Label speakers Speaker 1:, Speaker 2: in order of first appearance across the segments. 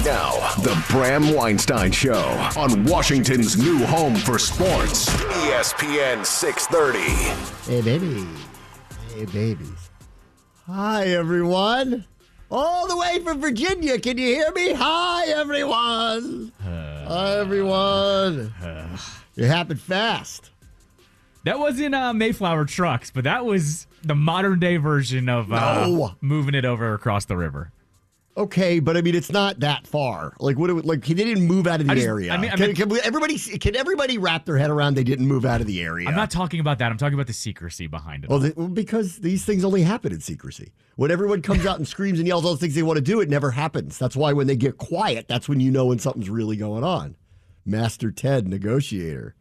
Speaker 1: Now, the Bram Weinstein Show on Washington's new home for sports, ESPN 630.
Speaker 2: Hey, baby. Hey, babies. Hi, everyone. All the way from Virginia. Can you hear me? Hi, everyone. Hi, everyone. It happened fast.
Speaker 3: That wasn't Mayflower trucks, but that was the modern day version of moving it over across the river.
Speaker 2: Okay, but I mean, it's not that far. Like, they didn't move out of the area. Can everybody wrap their head around they didn't move out of the area?
Speaker 3: I'm not talking about that. I'm talking about the secrecy behind it.
Speaker 2: Well, because these things only happen in secrecy. When everyone comes out and screams and yells all the things they want to do, it never happens. That's why when they get quiet, that's when you know when something's really going on. Master Ted, negotiator.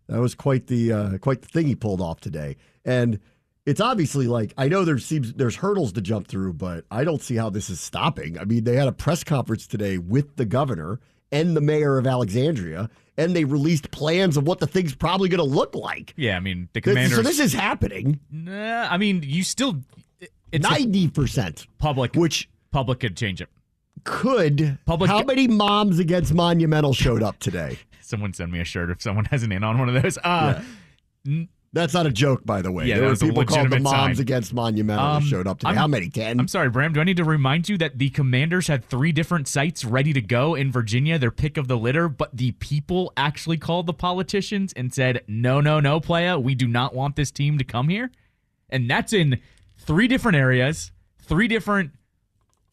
Speaker 2: That was quite the thing he pulled off today. And it's obviously like, I know there's hurdles to jump through, but I don't see how this is stopping. I mean, they had a press conference today with the governor and the mayor of Alexandria, and they released plans of what the thing's probably going to look like.
Speaker 3: Yeah, I mean, the commanders...
Speaker 2: So this is happening.
Speaker 3: Nah, I mean, you still... It's
Speaker 2: 90%.
Speaker 3: Public could change it.
Speaker 2: How many moms against Monumental showed up today?
Speaker 3: Someone send me a shirt if someone has an in on one of those.
Speaker 2: That's not a joke, by the way.
Speaker 3: Yeah,
Speaker 2: there were people called the Moms
Speaker 3: sign.
Speaker 2: Against Monumental that showed up today. How many? 10?
Speaker 3: I'm sorry, Bram. Do I need to remind you that the Commanders had 3 different sites ready to go in Virginia, their pick of the litter, but the people actually called the politicians and said, no, playa, we do not want this team to come here. And that's in 3 different areas, 3 different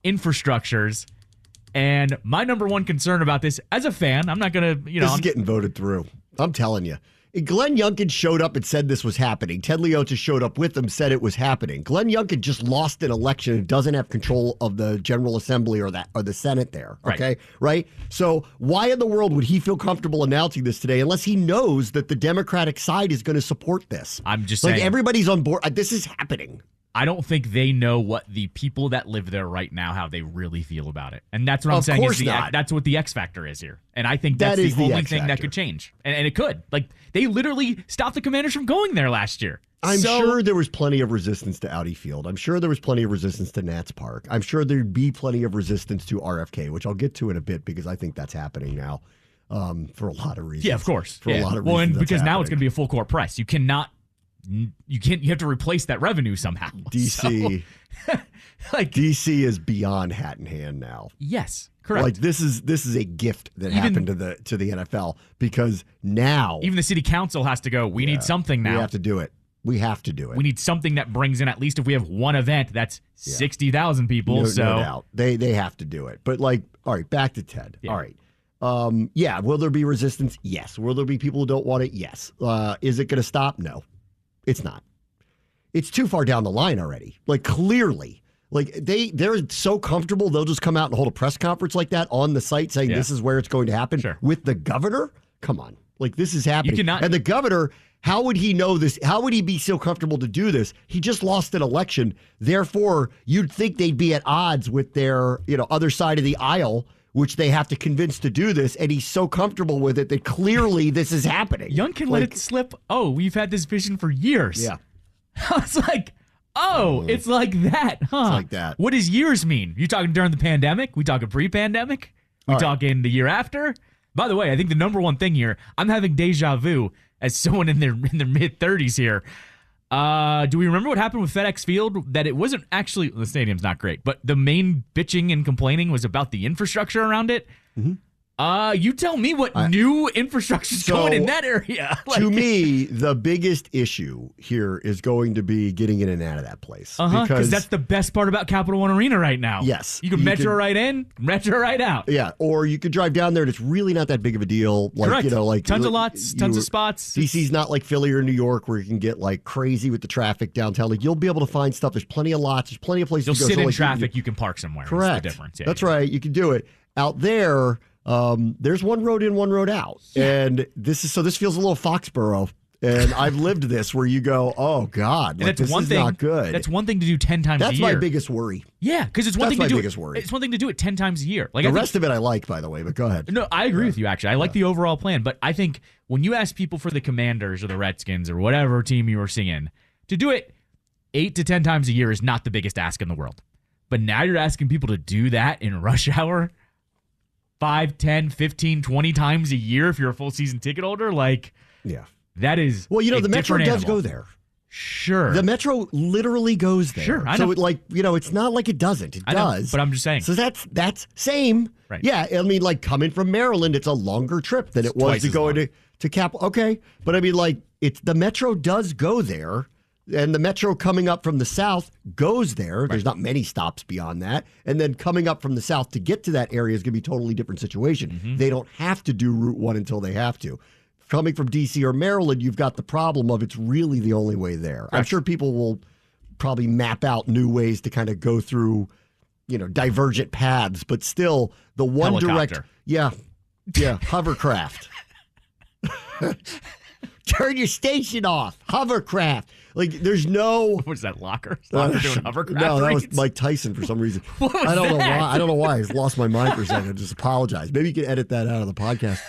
Speaker 3: infrastructures. And my number one concern about this, as a fan, I'm not going to,
Speaker 2: This is getting voted through. I'm telling you. Glenn Youngkin showed up and said this was happening. Ted Leonsis showed up with him, said it was happening. Glenn Youngkin just lost an election and doesn't have control of the General Assembly or the Senate there. Okay? Right? So why in the world would he feel comfortable announcing this today unless he knows that the Democratic side is going to support this?
Speaker 3: I'm just saying.
Speaker 2: Like, everybody's on board. This is happening.
Speaker 3: I don't think they know what the people that live there right now, how they really feel about it. And that's what I'm saying. That's what the X factor is here. And I think that's the only thing that could change. And it could. Like, they literally stopped the Commanders from going there last year.
Speaker 2: I'm sure there was plenty of resistance to Audi Field. I'm sure there was plenty of resistance to Nats Park. I'm sure there'd be plenty of resistance to RFK, which I'll get to in a bit because I think that's happening now for a lot of reasons.
Speaker 3: Yeah, of course.
Speaker 2: For a lot of reasons.
Speaker 3: Well, and because now it's going to be a full court press. You have to replace that revenue somehow.
Speaker 2: DC is beyond hat in hand now.
Speaker 3: Yes, correct.
Speaker 2: Like, this is a gift that happened to the NFL because now
Speaker 3: even the city council has to go, we need something now.
Speaker 2: We have to do it. We need something that brings in, at least if we have one event, that's 60,000 people. No doubt. They have to do it. But, like, all right, back to Ted. Yeah. All right. Will there be resistance? Yes. Will there be people who don't want it? Yes. Is it going to stop? No. It's not. It's too far down the line already. Like, clearly. Like, they're so comfortable, they'll just come out and hold a press conference like that on the site saying this is where it's going to happen.
Speaker 3: Sure.
Speaker 2: With the governor? Come on. Like, this is happening. And the governor, how would he know this? How would he be so comfortable to do this? He just lost an election. Therefore, you'd think they'd be at odds with their, other side of the aisle, which they have to convince to do this, and he's so comfortable with it that clearly this is happening.
Speaker 3: Young can let it slip. Oh, we've had this vision for years.
Speaker 2: Yeah.
Speaker 3: It's like, it's like that, huh?
Speaker 2: It's like that.
Speaker 3: What does years mean? You talking during the pandemic? We talking pre-pandemic? We talking the year after? By the way, I think the number one thing here, I'm having deja vu as someone in their mid-30s here. Do we remember what happened with FedEx Field? That it wasn't actually, the stadium's not great, but the main bitching and complaining was about the infrastructure around it. Mm-hmm. You tell me what new infrastructure is going in that area.
Speaker 2: To me, the biggest issue here is going to be getting in and out of that place.
Speaker 3: Because that's the best part about Capital One Arena right now.
Speaker 2: Yes.
Speaker 3: You can metro right in, metro right out.
Speaker 2: Yeah, or you could drive down there and it's really not that big of a deal. Like,
Speaker 3: correct.
Speaker 2: Like
Speaker 3: tons of lots, tons of spots.
Speaker 2: DC's not like Philly or New York where you can get like crazy with the traffic downtown. Like, you'll be able to find stuff. There's plenty of lots. There's plenty of places to go.
Speaker 3: You'll sit in traffic. You can park somewhere.
Speaker 2: Correct.
Speaker 3: That's the difference. Yeah,
Speaker 2: that's right. You can do it. Out there, there's one road in, one road out. Yeah. And this feels a little Foxborough. And I've lived this where you go, oh, God, like, this is not good.
Speaker 3: That's one thing to do 10 times a year.
Speaker 2: That's my biggest worry.
Speaker 3: Yeah, because it's one thing to do
Speaker 2: biggest worry.
Speaker 3: It's one thing to do it 10 times a year. Like,
Speaker 2: the rest of it I like, by the way, but go ahead.
Speaker 3: No, I agree with you, actually. I like the overall plan. But I think when you ask people for the Commanders or the Redskins or whatever team you were seeing, to do it 8 to 10 times a year is not the biggest ask in the world. But now you're asking people to do that in rush hour. 5, 10, 15, 20 times a year if you're a full season ticket holder. Like,
Speaker 2: Yeah.
Speaker 3: that is
Speaker 2: Well, the Metro does
Speaker 3: animal.
Speaker 2: go there.
Speaker 3: Sure.
Speaker 2: The Metro literally goes there.
Speaker 3: Sure, I
Speaker 2: so
Speaker 3: know.
Speaker 2: it's not like it doesn't. It
Speaker 3: I know,
Speaker 2: does.
Speaker 3: but I'm just saying.
Speaker 2: So that's same.
Speaker 3: Right.
Speaker 2: Yeah, I mean, like coming from Maryland, it's a longer trip than it was
Speaker 3: twice
Speaker 2: to
Speaker 3: as
Speaker 2: go
Speaker 3: long.
Speaker 2: to Cap. Okay, but I mean, like the Metro does go there, and the Metro coming up from the south goes there. There's not many stops beyond that, and then coming up from the south to get to that area is going to be a totally different situation.
Speaker 3: Mm-hmm.
Speaker 2: They don't have to do Route 1 until they have to. Coming from D.C. or Maryland, you've got the problem of it's really the only way there. I'm sure people will probably map out new ways to kind of go through, divergent paths, but still the one
Speaker 3: Helicopter.
Speaker 2: hovercraft. Turn your station off. Hovercraft. Like there's no.
Speaker 3: What is that, locker? Locker doing hovercraft
Speaker 2: No, that was
Speaker 3: reads?
Speaker 2: Mike Tyson for some reason.
Speaker 3: What was
Speaker 2: I don't know
Speaker 3: that?
Speaker 2: why. I don't know why. I lost my mind for a second. I just apologize. Maybe you can edit that out of the podcast.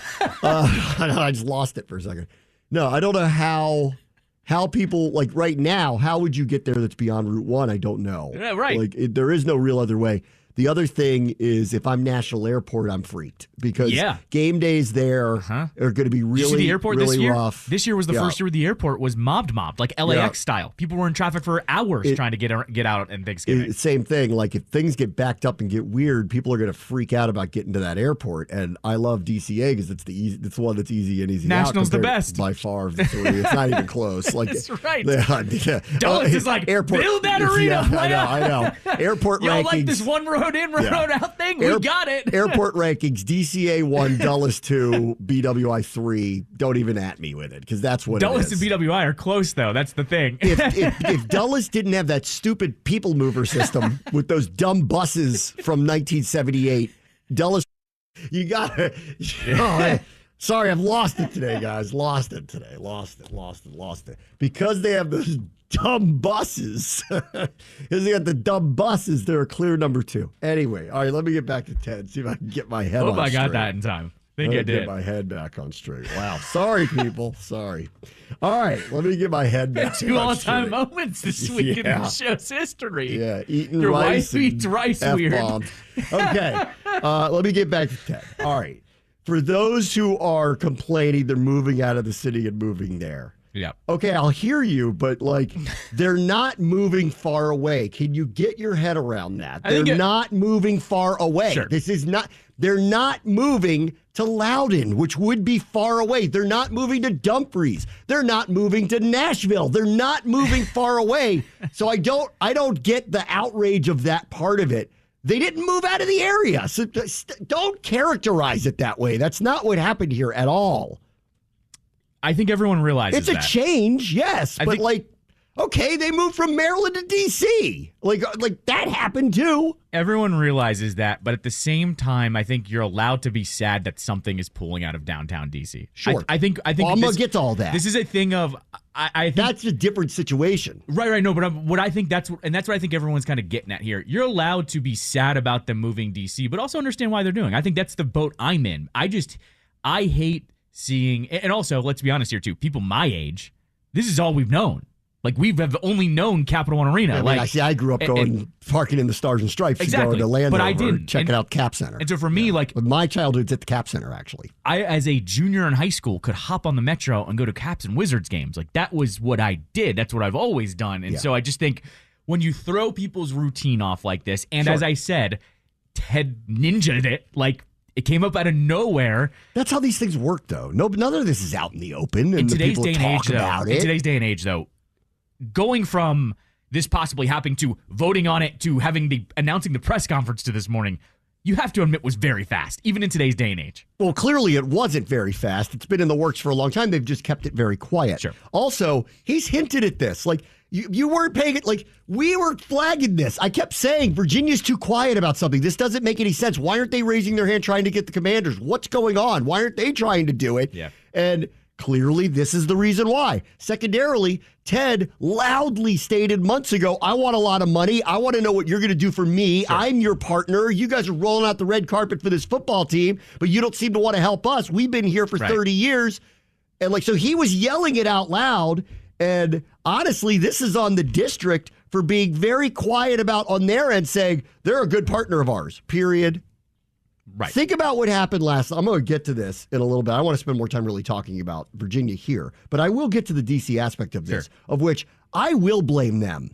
Speaker 2: I just lost it for a second. No, I don't know how people like right now. How would you get there? That's beyond Route 1. I don't know.
Speaker 3: Yeah, right.
Speaker 2: Like there is no real other way. The other thing is, if I'm National Airport, I'm freaked because game days there are going to be really,
Speaker 3: Did you see the airport
Speaker 2: really
Speaker 3: this year?
Speaker 2: rough.
Speaker 3: This year was the first year the airport was mobbed, like LAX style. People were in traffic for hours trying to get out in Thanksgiving.
Speaker 2: Same thing. Like if things get backed up and get weird, people are going to freak out about getting to that airport. And I love DCA because it's the one that's easy and easy.
Speaker 3: National's
Speaker 2: out
Speaker 3: the best
Speaker 2: by far of the three. It's not even close. Like
Speaker 3: that's right.
Speaker 2: Dulles
Speaker 3: is like build that arena.
Speaker 2: Yeah, I know. Airport
Speaker 3: Y'all
Speaker 2: rankings.
Speaker 3: like this one road in, road out thing? We got it.
Speaker 2: Airport rankings: DCA 1, Dulles 2, BWI 3. Don't even at me with it because that's what
Speaker 3: Dulles
Speaker 2: it is.
Speaker 3: and BWI are close though. That's the thing.
Speaker 2: If Dulles didn't have that stupid people mover system with those dumb buses from 1978, Dulles, you got it. Sorry, I've lost it today, guys. Lost it. Because they have those dumb buses. Because they got the dumb buses, they're a clear number 2. Anyway, all right, let me get back to Ted. See if I can get my head on
Speaker 3: Hope I got
Speaker 2: straight.
Speaker 3: that in time. I think I
Speaker 2: Get
Speaker 3: did.
Speaker 2: my head back on straight. Wow. Sorry, people. Sorry. All right, let me get my head back
Speaker 3: Two
Speaker 2: on
Speaker 3: all-time
Speaker 2: straight.
Speaker 3: moments this week in
Speaker 2: Yeah.
Speaker 3: the show's history.
Speaker 2: Yeah, eating
Speaker 3: Your
Speaker 2: rice.
Speaker 3: wife eats rice weird.
Speaker 2: F-bombs. Okay, let me get back to Ted. All right. For those who are complaining they're moving out of the city and moving there.
Speaker 3: Yeah.
Speaker 2: Okay, I'll hear you, but like they're not moving far away. Can you get your head around that? They're not moving far away.
Speaker 3: Sure.
Speaker 2: They're not moving to Loudon, which would be far away. They're not moving to Dumfries. They're not moving to Nashville. They're not moving far away. So I don't get the outrage of that part of it. They didn't move out of the area. So don't characterize it that way. That's not what happened here at all.
Speaker 3: I think everyone realizes
Speaker 2: It's a change, yes. Okay, they moved from Maryland to D.C. Like that happened too.
Speaker 3: Everyone realizes that, but at the same time, I think you're allowed to be sad that something is pulling out of downtown D.C.
Speaker 2: Sure.
Speaker 3: I think
Speaker 2: I'm going to get to all that.
Speaker 3: This is a thing of, I think,
Speaker 2: that's a different situation.
Speaker 3: Right. No, but what I think that's what I think everyone's kind of getting at here. You're allowed to be sad about them moving D.C., but also understand why they're doing. I think that's the boat I'm in. I hate seeing, and also, let's be honest here too, people my age, this is all we've known. Like, have only known Capital One Arena.
Speaker 2: I grew up parking in the Stars and Stripes and going to Landover,
Speaker 3: but I didn't.
Speaker 2: checking out Cap Center.
Speaker 3: And so for me,
Speaker 2: but my childhood's at the Cap Center, actually.
Speaker 3: I, as a junior in high school, could hop on the Metro and go to Caps and Wizards games. Like, that was what I did. That's what I've always done. And so I just think when you throw people's routine off like this, and as I said, Ted ninja'd it, like, it came up out of nowhere.
Speaker 2: That's how these things work, though. None of this is out in the open, and the people talk about it.
Speaker 3: In today's day and age, though, going from this possibly happening to voting on it to announcing the press conference to this morning, you have to admit was very fast, even in today's day and age.
Speaker 2: Well, clearly it wasn't very fast. It's been in the works for a long time. They've just kept it very quiet.
Speaker 3: Sure.
Speaker 2: Also, he's hinted at this. Like, you weren't paying it. Like, we were flagging this. I kept saying, Virginia's too quiet about something. This doesn't make any sense. Why aren't they raising their hand trying to get the Commanders? What's going on? Why aren't they trying to do it?
Speaker 3: Yeah.
Speaker 2: And clearly, this is the reason why. Secondarily, Ted loudly stated months ago, I want a lot of money. I want to know what you're going to do for me. Sure. I'm your partner. You guys are rolling out the red carpet for this football team, but you don't seem to want to help us. We've been here for 30 years. And so he was yelling it out loud. And honestly, this is on the district for being very quiet about on their end saying they're a good partner of ours, period.
Speaker 3: Right.
Speaker 2: Think about what happened last. I'm going to get to this in a little bit. I want to spend more time really talking about Virginia here, but I will get to the DC aspect of this, of which I will blame them.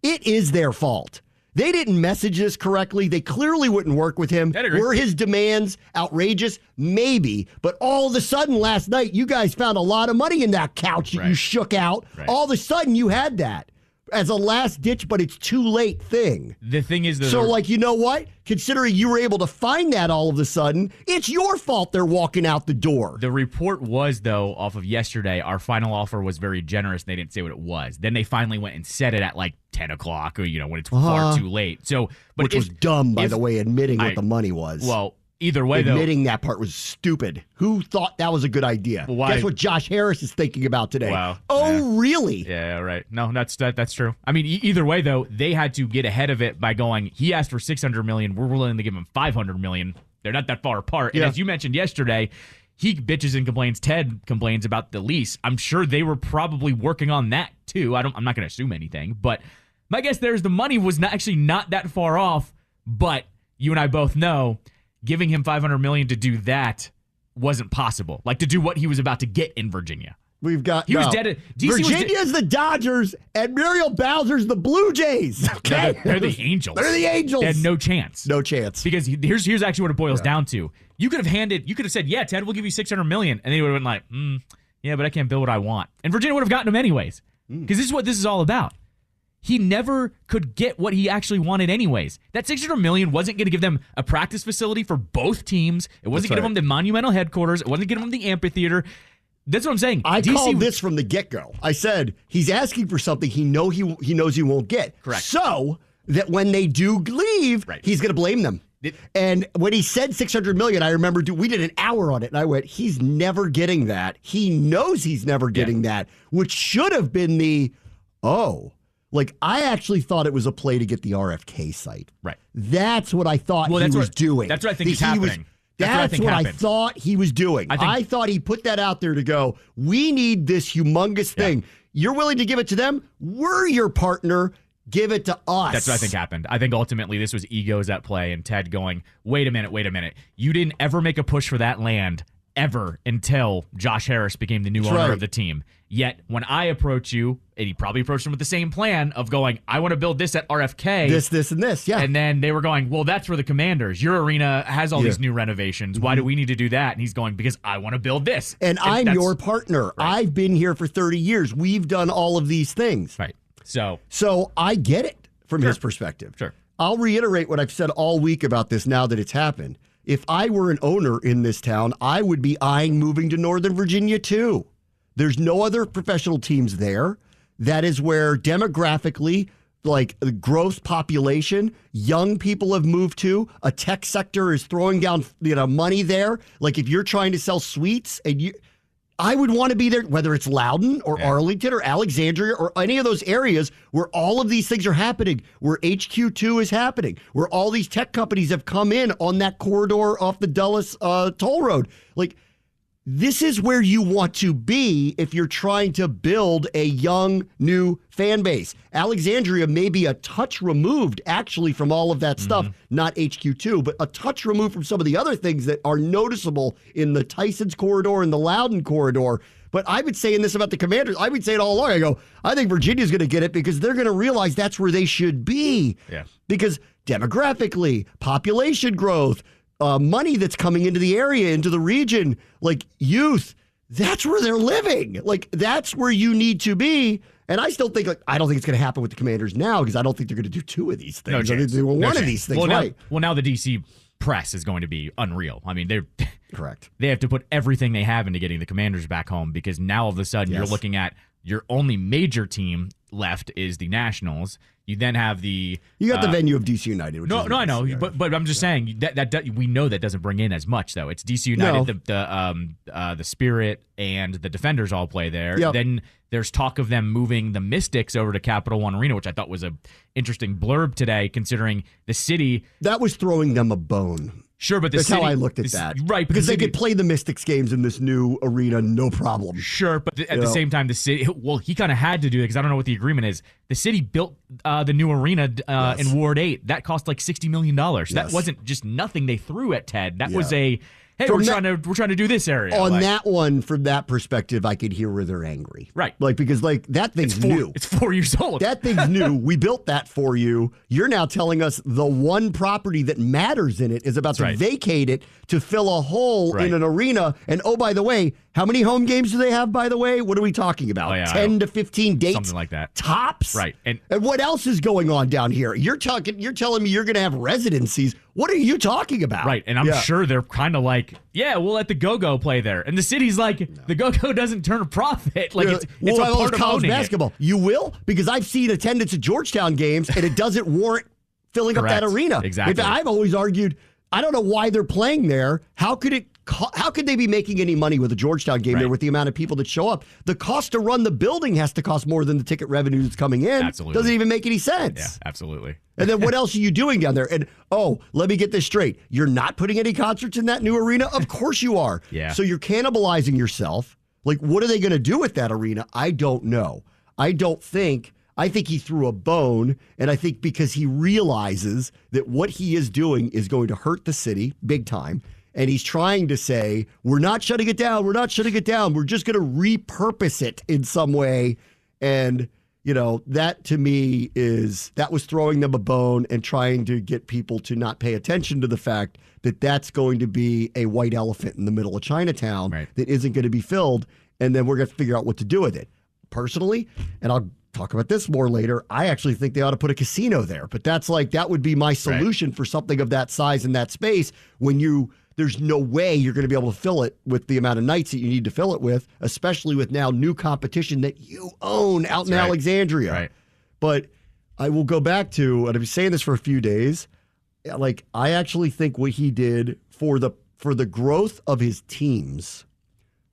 Speaker 2: It is their fault. They didn't message this correctly. They clearly wouldn't work with him. Were his demands outrageous? Maybe. But all of a sudden last night, you guys found a lot of money in that couch that you shook out. Right. All of a sudden, you had that as a last ditch, but it's too late thing.
Speaker 3: The thing is,
Speaker 2: so like, you know what? Considering you were able to find that all of a sudden, it's your fault they're walking out the door.
Speaker 3: The report was, though, off of yesterday, our final offer was very generous. They didn't say what it was. Then they finally went and said it at like 10 o'clock or, when it's far too late. So, but
Speaker 2: which was dumb, by the way, admitting what the money was.
Speaker 3: Well, either way,
Speaker 2: admitting that part was stupid. Who thought that was a good idea? Guess what Josh Harris is thinking about today.
Speaker 3: Wow.
Speaker 2: Oh, really?
Speaker 3: Yeah, right. No, that's true. I mean, either way, though, they had to get ahead of it by going, he asked for $600 million. We're willing to give him $500 million. They're not that far apart. And as you mentioned yesterday, he bitches and complains. Ted complains about the lease. I'm sure they were probably working on that, too. I'm not going to assume anything. But my guess there is the money was not that far off. But you and I both know giving him $500 million to do that wasn't possible. Like to do what he was about to get in Virginia.
Speaker 2: He
Speaker 3: was dead.
Speaker 2: Virginia's the Dodgers and Muriel Bowser's the Blue Jays. Okay?
Speaker 3: They're the Angels.
Speaker 2: They're the Angels.
Speaker 3: They had no chance.
Speaker 2: No chance.
Speaker 3: Because here's actually what it boils down to. You could have said, yeah, Ted, we'll give you $600 million. And then he would have been like, yeah, but I can't build what I want. And Virginia would have gotten him anyways. Because this is what this is all about. He never could get what he actually wanted anyways. That $600 million wasn't going to give them a practice facility for both teams. It wasn't going to give them the Monumental headquarters. It wasn't going to give them the amphitheater. That's what I'm saying.
Speaker 2: I called this from the get-go. I said, he's asking for something he knows he won't get.
Speaker 3: Correct.
Speaker 2: So that when they do leave, he's going to blame them. And when he said $600 million, I remember we did an hour on it, and I went, he's never getting that. He knows he's never getting that, which should have been like, I actually thought it was a play to get the RFK site.
Speaker 3: Right.
Speaker 2: That's what I thought he was doing.
Speaker 3: That's what I think is happening.
Speaker 2: That's what I thought he was doing. I thought he put that out there to go, we need this humongous thing. You're willing to give it to them? We're your partner. Give it to us.
Speaker 3: That's what I think happened. I think ultimately this was egos at play and Ted going, wait a minute. You didn't ever make a push for that land ever until Josh Harris became the new owner of the team. Yet when I approach you, and he probably approached him with the same plan of going, I want to build this at RFK.
Speaker 2: This, and this, yeah.
Speaker 3: And then they were going, well, that's for the Commanders. Your arena has all these new renovations. Why do we need to do that? And he's going, because I want to build this.
Speaker 2: And I'm your partner. Right. I've been here for 30 years. We've done all of these things.
Speaker 3: Right. So
Speaker 2: I get it from his perspective.
Speaker 3: Sure.
Speaker 2: I'll reiterate what I've said all week about this now that it's happened. If I were an owner in this town, I would be eyeing moving to Northern Virginia too. There's no other professional teams there. That is where demographically, like the growth population, young people have moved to. A tech sector is throwing down money there. Like if you're trying to sell suites, I would want to be there, whether it's Loudoun or Arlington or Alexandria or any of those areas where all of these things are happening, where HQ2 is happening, where all these tech companies have come in on that corridor off the Dulles toll road. Like, this is where you want to be if you're trying to build a young, new fan base. Alexandria may be a touch removed, actually, from all of that stuff, not HQ2, but a touch removed from some of the other things that are noticeable in the Tyson's corridor and the Loudoun corridor. But I've been saying this about the Commanders. I've been saying all along. I go, I think Virginia's going to get it because they're going to realize that's where they should be.
Speaker 3: Yeah.
Speaker 2: Because demographically, population growth, money that's coming into the area, into the region, like youth, that's where they're living. Like, that's where you need to be. And I still think, I don't think it's going to happen with the Commanders now because I don't think they're going to do two of these things.
Speaker 3: No chance.
Speaker 2: I think they want one of these things, right?
Speaker 3: Now the DC press is going to be unreal. I mean, they're
Speaker 2: correct.
Speaker 3: They have to put everything they have into getting the Commanders back home because now all of a sudden you're looking at your only major team left is the Nationals. You then have you
Speaker 2: got the venue of DC United. Which
Speaker 3: I know, but I'm just saying that we know that doesn't bring in as much though. It's DC United, the Spirit and the Defenders all play there. Yep. Then there's talk of them moving the Mystics over to Capital One Arena, which I thought was a interesting blurb today, considering the city
Speaker 2: that was throwing them a bone.
Speaker 3: Sure, but
Speaker 2: that's how I looked at that.
Speaker 3: Right,
Speaker 2: because they could play the Mystics games in this new arena, no problem.
Speaker 3: Sure, but at the same time, the city, well, he kind of had to do it because I don't know what the agreement is. The city built the new arena in Ward 8. That cost like $60 million. That wasn't just nothing they threw at Ted. That was a, hey, we're trying to do this area.
Speaker 2: On that one, from that perspective, I could hear where they're angry.
Speaker 3: Right.
Speaker 2: Because that thing's new.
Speaker 3: It's 4 years old.
Speaker 2: That thing's new. We built that for you. You're now telling us the one property that matters in it is about to vacate it to fill a hole in an arena. And oh, by the way, how many home games do they have, by the way? What are we talking about? 10 to 15 dates?
Speaker 3: Something like that.
Speaker 2: Tops?
Speaker 3: Right.
Speaker 2: And what else is going on down here? You're telling me you're going to have residencies. What are you talking about?
Speaker 3: Right. And I'm sure they're kind of like, yeah, we'll let the Go-Go play there. And the city's like, the Go-Go doesn't turn a profit. Like, it's a part of
Speaker 2: college
Speaker 3: owning
Speaker 2: basketball. You will? Because I've seen attendance at Georgetown games, and it doesn't warrant filling up that arena.
Speaker 3: Exactly.
Speaker 2: I've always argued, I don't know why they're playing there. How could they be making any money with a Georgetown game there with the amount of people that show up? The cost to run the building has to cost more than the ticket revenue that's coming in.
Speaker 3: Absolutely.
Speaker 2: Doesn't even make any sense.
Speaker 3: Yeah, absolutely.
Speaker 2: And then what else are you doing down there? And, let me get this straight. You're not putting any concerts in that new arena? Of course you are.
Speaker 3: Yeah.
Speaker 2: So you're cannibalizing yourself. Like, what are they going to do with that arena? I don't know. I think he threw a bone, and I think because he realizes that what he is doing is going to hurt the city big time, and he's trying to say, we're not shutting it down, we're just going to repurpose it in some way. And, that to me that was throwing them a bone and trying to get people to not pay attention to the fact that that's going to be a white elephant in the middle of Chinatown that isn't going to be filled, and then we're going to figure out what to do with it. Personally, and I'll talk about this more later, I actually think they ought to put a casino there. But that would be my solution for something of that size and that space when there's no way you're going to be able to fill it with the amount of nights that you need to fill it with, especially with now new competition that you own out in Alexandria.
Speaker 3: Right.
Speaker 2: But I will go back to, and I've been saying this for a few days, like I actually think what he did for the growth of his teams,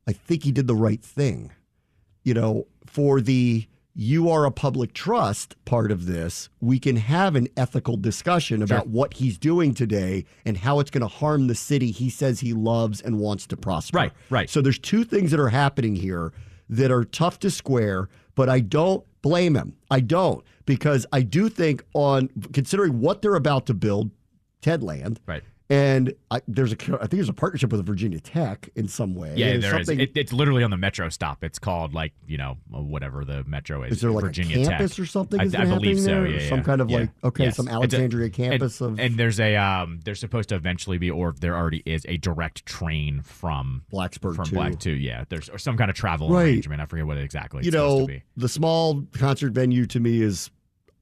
Speaker 2: I think he did the right thing. For the you are a public trust part of this, we can have an ethical discussion about what he's doing today and how it's going to harm the city he says he loves and wants to prosper.
Speaker 3: Right.
Speaker 2: So there's two things that are happening here that are tough to square, but I don't blame him. I don't, because I do think considering what they're about to build, Ted Land.
Speaker 3: Right.
Speaker 2: And I think there's a partnership with Virginia Tech in some way.
Speaker 3: Yeah, there is. It's literally on the metro stop. It's called whatever the metro is.
Speaker 2: Is there like
Speaker 3: Virginia
Speaker 2: a campus
Speaker 3: Tech
Speaker 2: or something?
Speaker 3: I believe so. Yeah,
Speaker 2: some kind of some Alexandria campus
Speaker 3: and there's there's supposed to eventually be, or there already is, a direct train from
Speaker 2: Blacksburg
Speaker 3: to there's or some kind of travel arrangement. I forget what exactly it's supposed to be.
Speaker 2: The small concert venue to me is.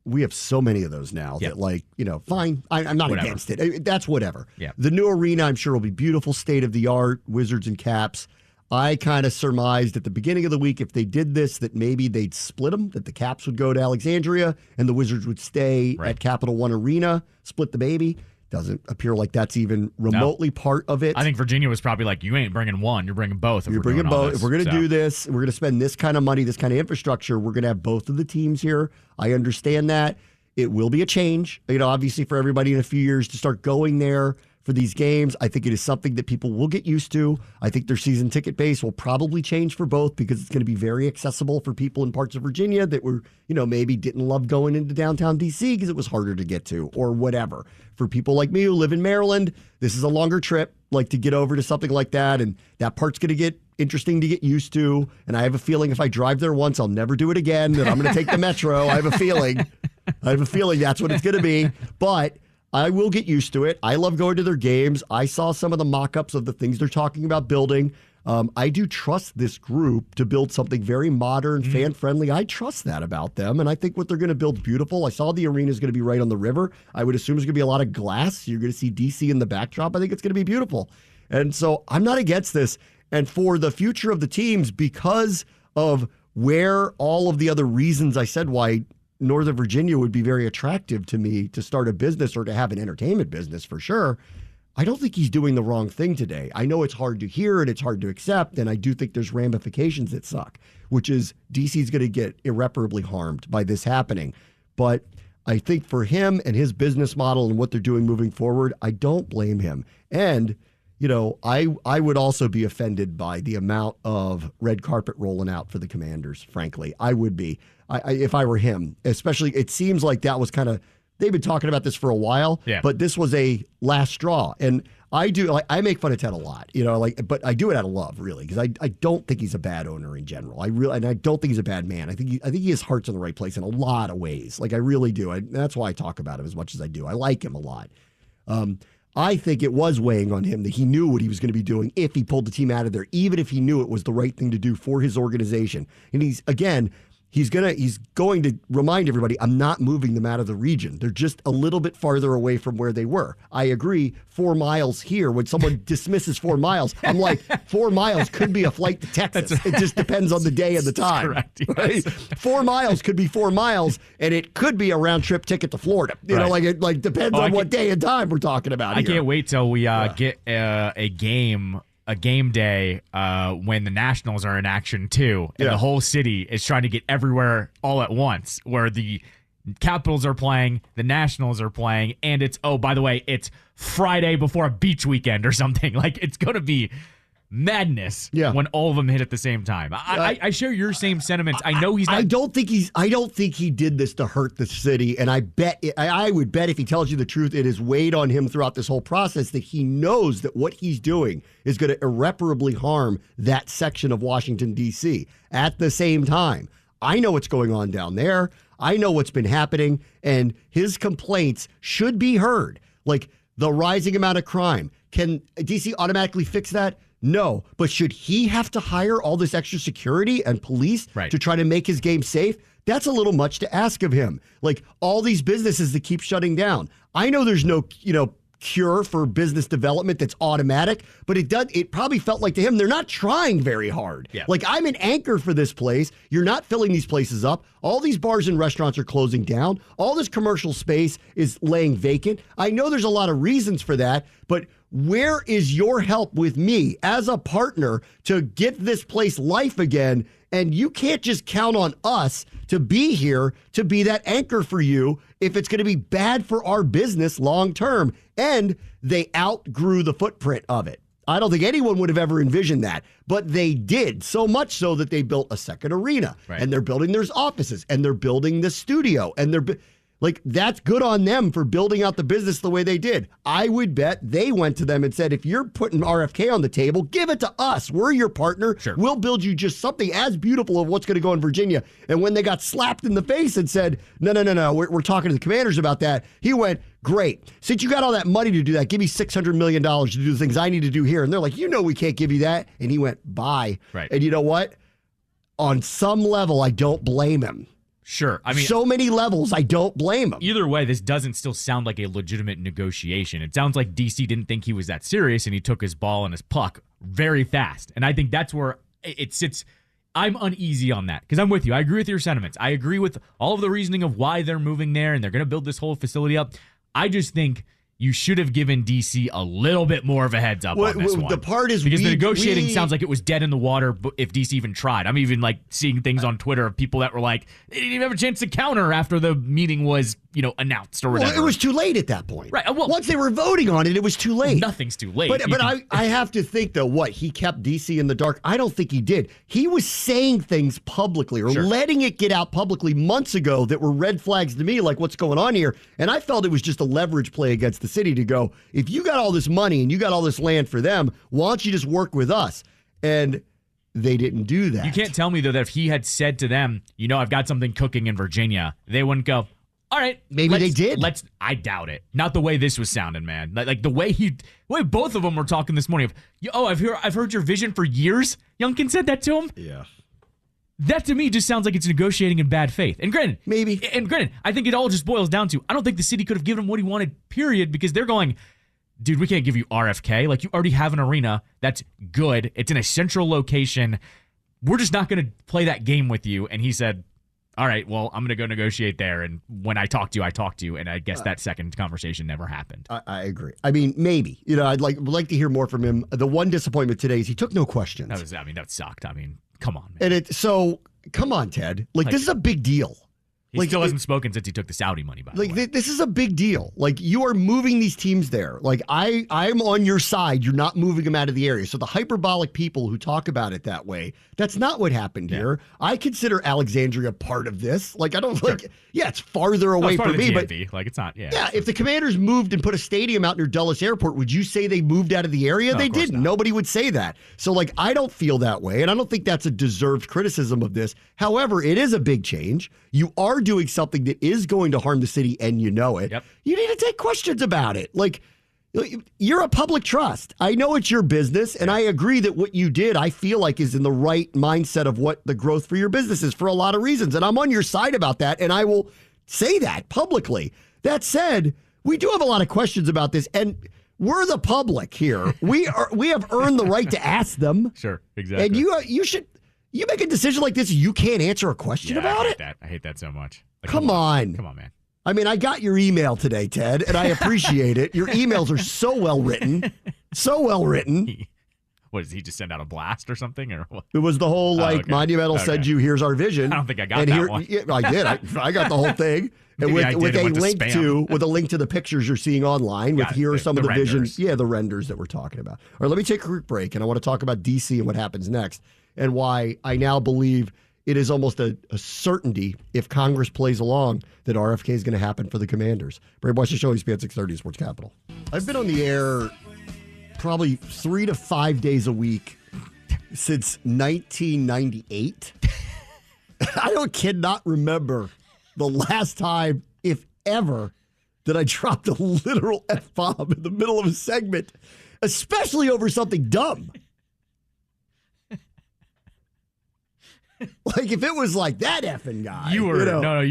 Speaker 2: We have so many of those now that fine. I'm not against it. That's whatever.
Speaker 3: Yeah.
Speaker 2: The new arena, I'm sure, will be beautiful, state of the art, Wizards and Caps. I kind of surmised at the beginning of the week if they did this that maybe they'd split them, that the Caps would go to Alexandria and the Wizards would stay at Capital One Arena, split the baby. Doesn't appear like that's even remotely part of it.
Speaker 3: I think Virginia was probably like, you ain't bringing one, you're bringing both.
Speaker 2: You're bringing both. If we're going to do this, we're going to spend this kind of money, this kind of infrastructure, we're going to have both of the teams here. I understand that. It will be a change, obviously for everybody in a few years to start going there for these games. I think it is something that people will get used to. I think their season ticket base will probably change for both because it's going to be very accessible for people in parts of Virginia that were, maybe didn't love going into downtown D.C. because it was harder to get to or whatever. For people like me who live in Maryland, this is a longer trip, to get over to something like that. And that part's going to get interesting to get used to. And I have a feeling if I drive there once, I'll never do it again. That I'm going to take the metro. I have a feeling that's what it's going to be. But I will get used to it. I love going to their games. I saw some of the mock-ups of the things they're talking about building. I do trust this group to build something very modern, fan-friendly. I trust that about them, and I think what they're going to build is beautiful. I saw the arena is going to be right on the river. I would assume there's going to be a lot of glass. You're going to see DC in the backdrop. I think it's going to be beautiful. And so I'm not against this. And for the future of the teams, because of where all of the other reasons I said why Northern Virginia would be very attractive to me to start a business or to have an entertainment business for sure, I don't think he's doing the wrong thing today. I know it's hard to hear and it's hard to accept, and I do think there's ramifications that suck, which is DC's going to get irreparably harmed by this happening. But I think for him and his business model and what they're doing moving forward, I don't blame him. And, I would also be offended by the amount of red carpet rolling out for the Commanders, frankly. I would be. If I were him, especially, it seems like that was kind of, they've been talking about this for a while, but this was a last straw. And I make fun of Ted a lot, but I do it out of love, really, because I don't think he's a bad owner in general. And I don't think he's a bad man. I think his heart's in the right place in a lot of ways. I really do. That's why I talk about him as much as I do. I like him a lot. I think it was weighing on him that he knew what he was going to be doing if he pulled the team out of there, even if he knew it was the right thing to do for his organization. And he's going to remind everybody, I'm not moving them out of the region. They're just a little bit farther away from where they were. I agree, 4 miles here, when someone dismisses 4 miles, I'm like, 4 miles could be a flight to Texas. It just depends on the day and the time.
Speaker 3: Correct, yes.
Speaker 2: Right? 4 miles could be 4 miles, and it could be a round trip ticket to Florida. It depends on what day and time we're talking about.
Speaker 3: I can't wait till we get a game day when the Nationals are in action too, and the whole city is trying to get everywhere all at once, where the Capitals are playing, the Nationals are playing, and it's, oh, by the way, it's Friday before a beach weekend or something. It's going to be madness when all of them hit at the same time. I share your same sentiments. I know he's not. I don't
Speaker 2: think he did this to hurt the city, and I would bet if he tells you the truth, it has weighed on him throughout this whole process that he knows that what he's doing is going to irreparably harm that section of Washington, D.C. At the same time, I know what's going on down there. I know what's been happening, and his complaints should be heard. The rising amount of crime. Can D.C. automatically fix that? No, but should he have to hire all this extra security and police to try to make his game safe? That's a little much to ask of him. All these businesses that keep shutting down. I know there's no, cure for business development that's automatic, but it probably felt like to him they're not trying very hard.
Speaker 3: Yeah.
Speaker 2: I'm an anchor for this place. You're not filling these places up. All these bars and restaurants are closing down. All this commercial space is laying vacant. I know there's a lot of reasons for that, but where is your help with me as a partner to get this place life again? And you can't just count on us to be here to be that anchor for you if it's going to be bad for our business long term. And they outgrew the footprint of it. I don't think anyone would have ever envisioned that, but they did, so much so that they built a second arena, and they're building their offices, and they're building the studio, and they're that's good on them for building out the business the way they did. I would bet they went to them and said, if you're putting RFK on the table, give it to us. We're your partner.
Speaker 3: Sure.
Speaker 2: We'll build you just something as beautiful of what's going to go in Virginia. And when they got slapped in the face and said, no, we're talking to the Commanders about that, he went, great. Since you got all that money to do that, give me $600 million to do the things I need to do here. And they're like, we can't give you that. And he went, bye.
Speaker 3: Right.
Speaker 2: And you know what? On some level, I don't blame him.
Speaker 3: Sure. I mean,
Speaker 2: so many levels, I don't blame him.
Speaker 3: Either way, this doesn't still sound like a legitimate negotiation. It sounds like DC didn't think he was that serious, and he took his ball and his puck very fast. And I think that's where it sits. I'm uneasy on that because I'm with you. I agree with your sentiments. I agree with all of the reasoning of why they're moving there and they're going to build this whole facility up. I just think you should have given DC a little bit more of a heads up on this one.
Speaker 2: The part is
Speaker 3: because the negotiating sounds like it was dead in the water if DC even tried. I'm even seeing things on Twitter of people that were like, they didn't even have a chance to counter after the meeting was announced or whatever.
Speaker 2: Well, it was too late at that point.
Speaker 3: Right. Well,
Speaker 2: once they were voting on it, it was too late.
Speaker 3: Nothing's too late.
Speaker 2: But I have to think, though, he kept DC in the dark? I don't think he did. He was saying things publicly or letting it get out publicly months ago that were red flags to me, like what's going on here. And I felt it was just a leverage play against the city to go, if you got all this money and you got all this land for them, why don't you just work with us? And they didn't do that.
Speaker 3: You can't tell me, though, that if he had said to them, I've got something cooking in Virginia, they wouldn't go, all right.
Speaker 2: Maybe they did.
Speaker 3: I doubt it. Not the way this was sounding, man. Like the way both of them were talking this morning of, I've heard your vision for years. Youngkin said that to him.
Speaker 2: Yeah.
Speaker 3: That to me just sounds like it's negotiating in bad faith. And granted, I think it all just boils down to, I don't think the city could have given him what he wanted, period, because they're going, dude, we can't give you RFK. You already have an arena that's good. It's in a central location. We're just not going to play that game with you. And he said, all right, well, I'm going to go negotiate there. And when I talk to you. And I guess that second conversation never happened.
Speaker 2: I agree. I mean, maybe. I'd like to hear more from him. The one disappointment today is he took no questions.
Speaker 3: That sucked. I mean, come on, man.
Speaker 2: And come on, Ted. This is a big deal.
Speaker 3: He still hasn't spoken since he took the Saudi money, by the way.
Speaker 2: This is a big deal. Like, you are moving these teams there. Like, I'm on your side. You're not moving them out of the area. So the hyperbolic people who talk about it that way, that's not what happened here. I consider Alexandria part of this. Like, I don't it's farther away from me, but
Speaker 3: like, it's not.
Speaker 2: Yeah, if the Commanders moved and put a stadium out near Dulles Airport, would you say they moved out of the area?
Speaker 3: No,
Speaker 2: they didn't. Nobody would say that. So, like, I don't feel that way, and I don't think that's a deserved criticism of this. However, it is a big change. You are doing something that is going to harm the city, and you know it.
Speaker 3: Yep.
Speaker 2: You need to take questions about it. Like, you're a public trust. I know it's your business, and I agree that what you did, I feel like, is in the right mindset of what the growth for your business is for a lot of reasons. And I'm on your side about that, and I will say that publicly. That said, we do have a lot of questions about this, and we're the public here. We have earned the right to ask them.
Speaker 3: Sure, exactly.
Speaker 2: And you make a decision like this, you can't answer a question about it?
Speaker 3: I hate that so much. Like,
Speaker 2: Come on,
Speaker 3: man.
Speaker 2: I mean, I got your email today, Ted, and I appreciate it. Your emails are so well written. So well written.
Speaker 3: What, does he just send out a blast or something? Or what?
Speaker 2: It was the whole, Monumental send you, here's our vision.
Speaker 3: I don't think I got that one.
Speaker 2: Yeah, I did. I got the whole thing. And with a link to the pictures you're seeing online, with here are some of the visions. Yeah, the renders that we're talking about. All right, let me take a quick break, and I want to talk about D.C. and what happens next, and why I now believe it is almost a certainty, if Congress plays along, that RFK is going to happen for the Commanders. Brave Washington Show, ESPN 630 Sports Capital. I've been on the air probably 3 to 5 days a week since 1998. I cannot remember the last time, if ever, that I dropped a literal F-bomb in the middle of a segment, especially over something dumb. Like, if it was like that effing guy.
Speaker 3: You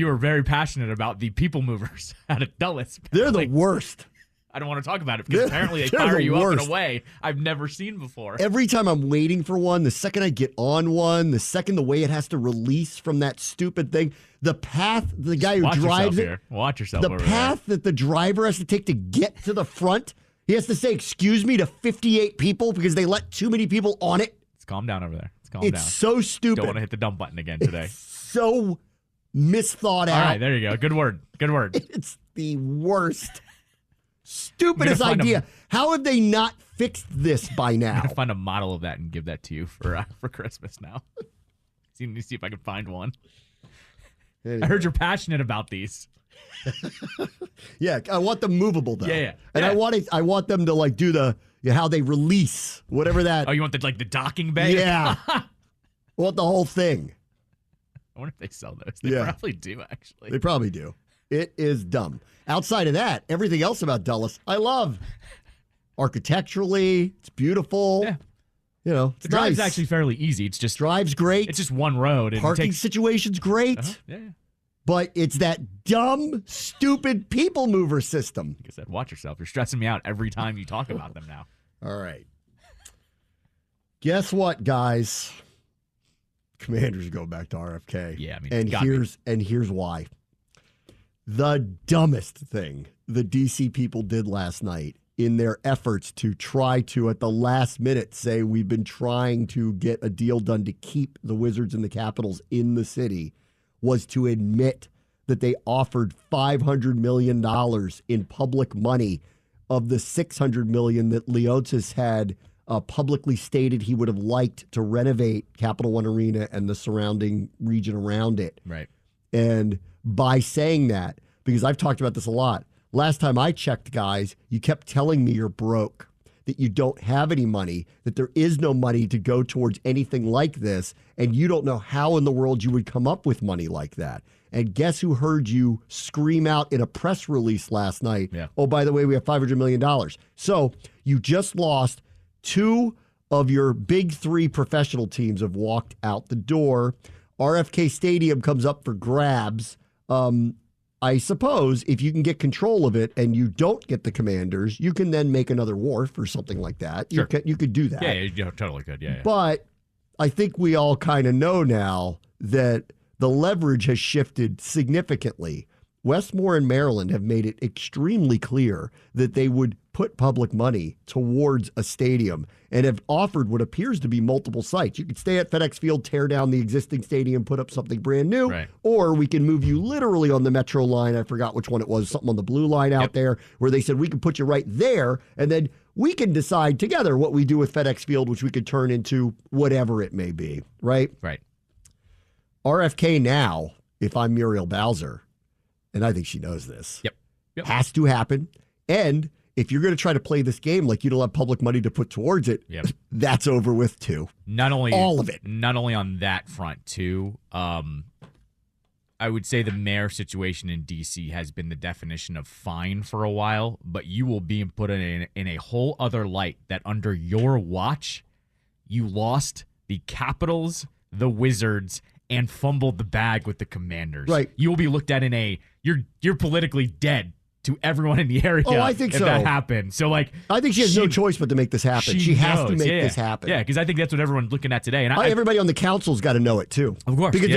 Speaker 3: were very passionate about the people movers out of Dulles.
Speaker 2: They're the worst.
Speaker 3: I don't want to talk about it because apparently they fire you up in a way I've never seen before.
Speaker 2: Every time I'm waiting for one, the second I get on one, the second the way it has to release from that stupid thing, the path, the guy who drives it.
Speaker 3: Watch yourself.
Speaker 2: The path that the driver has to take to get to the front, he has to say, excuse me, to 58 people because they let too many people on it.
Speaker 3: Let's calm down over there.
Speaker 2: It's so stupid.
Speaker 3: Don't want to hit the dump button again today.
Speaker 2: It's so misthought out.
Speaker 3: All right, there you go. Good word.
Speaker 2: It's the worst. Stupidest idea. How have they not fixed this by now?
Speaker 3: I'm going to find a model of that and give that to you for Christmas now. See if I can find one. Anyway. I heard you're passionate about these.
Speaker 2: Yeah, I want them movable though.
Speaker 3: Yeah.
Speaker 2: And I want them to like do the how they release whatever that.
Speaker 3: Oh, you want the docking bay?
Speaker 2: Yeah. I want the whole thing.
Speaker 3: I wonder if they sell those. They probably do, actually.
Speaker 2: They probably do. It is dumb. Outside of that, everything else about Dulles, I love. Architecturally, it's beautiful.
Speaker 3: Yeah.
Speaker 2: You know, it's
Speaker 3: the drive's
Speaker 2: nice.
Speaker 3: actually fairly easy. It's just
Speaker 2: drive's great.
Speaker 3: It's just one road. And
Speaker 2: parking situation's great.
Speaker 3: Yeah.
Speaker 2: But it's that dumb, stupid people mover system.
Speaker 3: Like I said, watch yourself. You're stressing me out every time you talk about them now.
Speaker 2: All right. Guess what, guys? Commanders go back to RFK.
Speaker 3: Yeah, I mean,
Speaker 2: and here's why. The dumbest thing the DC people did last night in their efforts to try to, at the last minute, say we've been trying to get a deal done to keep the Wizards and the Capitals in the city, was to admit that they offered $500 million in public money of the $600 million that Leonsis had publicly stated he would have liked to renovate Capital One Arena and the surrounding region around it.
Speaker 3: Right.
Speaker 2: And by saying that, because I've talked about this a lot, last time I checked, guys, you kept telling me you're broke, that you don't have any money, that there is no money to go towards anything like this, and you don't know how in the world you would come up with money like that. And guess who heard you scream out in a press release last night?
Speaker 3: Yeah.
Speaker 2: Oh, by the way, we have $500 million. So you just lost two of your big three professional teams have walked out the door. RFK Stadium comes up for grabs. I suppose if you can get control of it and you don't get the Commanders, you can then make another wharf or something like that.
Speaker 3: Sure.
Speaker 2: You could do that.
Speaker 3: Yeah, you totally could. Yeah.
Speaker 2: But I think we all kind of know now that the leverage has shifted significantly. Westmore and Maryland have made it extremely clear that they would put public money towards a stadium and have offered what appears to be multiple sites. You could stay at FedEx Field, tear down the existing stadium, put up something brand new,
Speaker 3: right.
Speaker 2: Or we can move you literally on the Metro line. I forgot which one it was, something on the blue line out there, where they said we can put you right there, and then we can decide together what we do with FedEx Field, which we could turn into whatever it may be, right?
Speaker 3: Right.
Speaker 2: RFK now, if I'm Muriel Bowser, and I think she knows this,
Speaker 3: Yep.
Speaker 2: has to happen. And if you're going to try to play this game like you don't have public money to put towards it, that's over with too.
Speaker 3: Not only
Speaker 2: all of it.
Speaker 3: Not only on that front too. I would say the mayor situation in D.C. has been the definition of fine for a while, but you will be put in a whole other light that under your watch, you lost the Capitals, the Wizards, and fumbled the bag with the Commanders.
Speaker 2: Right.
Speaker 3: You will be looked at in a you're politically dead to everyone in the area.
Speaker 2: Oh, I think
Speaker 3: if
Speaker 2: so.
Speaker 3: that happened. So I
Speaker 2: think she has no choice but to make this happen. She has to make this happen.
Speaker 3: Yeah, because I think that's what everyone's looking at today. And
Speaker 2: everybody on the council's got to know it too.
Speaker 3: Of course.
Speaker 2: Because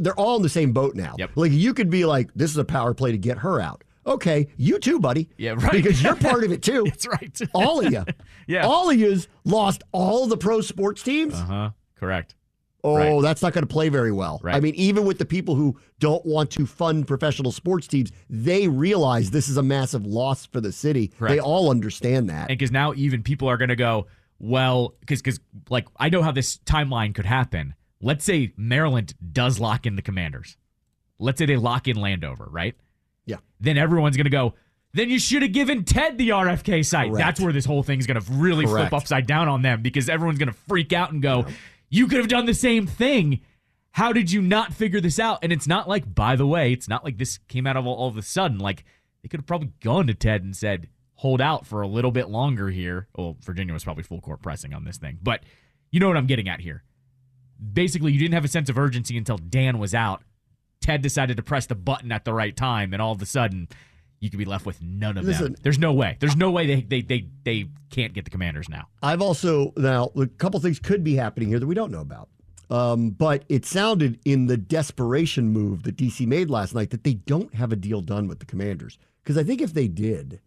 Speaker 2: they're all in the same boat now.
Speaker 3: Yep.
Speaker 2: Like you could be like, this is a power play to get her out. Okay, you too, buddy.
Speaker 3: Yeah, right.
Speaker 2: Because you're part of it too.
Speaker 3: That's right.
Speaker 2: All of you.
Speaker 3: Yeah.
Speaker 2: All of you's lost all the pro sports teams.
Speaker 3: Correct.
Speaker 2: Oh,
Speaker 3: right.
Speaker 2: That's not going to play very well.
Speaker 3: Right.
Speaker 2: I mean, even with the people who don't want to fund professional sports teams, they realize this is a massive loss for the city.
Speaker 3: Correct.
Speaker 2: They all understand that.
Speaker 3: And because now even people are going to go, well, because like I know how this timeline could happen. Let's say Maryland does lock in the Commanders. Let's say they lock in Landover, right?
Speaker 2: Yeah.
Speaker 3: Then everyone's going to go, then you should have given Ted the RFK site.
Speaker 2: Correct.
Speaker 3: That's where this whole thing's going to really flip upside down on them because everyone's going to freak out and go, you could have done the same thing. How did you not figure this out? And it's not like, by the way, it's not like this came out of all of a sudden. Like, they could have probably gone to Ted and said, hold out for a little bit longer here. Well, Virginia was probably full court pressing on this thing. But you know what I'm getting at here. Basically, you didn't have a sense of urgency until Dan was out. Ted decided to press the button at the right time, and all of a sudden, you could be left with none of them. There's no way. There's no way they can't get the Commanders now.
Speaker 2: I've also, now, a couple things could be happening here that we don't know about. But it sounded in the desperation move that DC made last night that they don't have a deal done with the Commanders. Because I think if they did,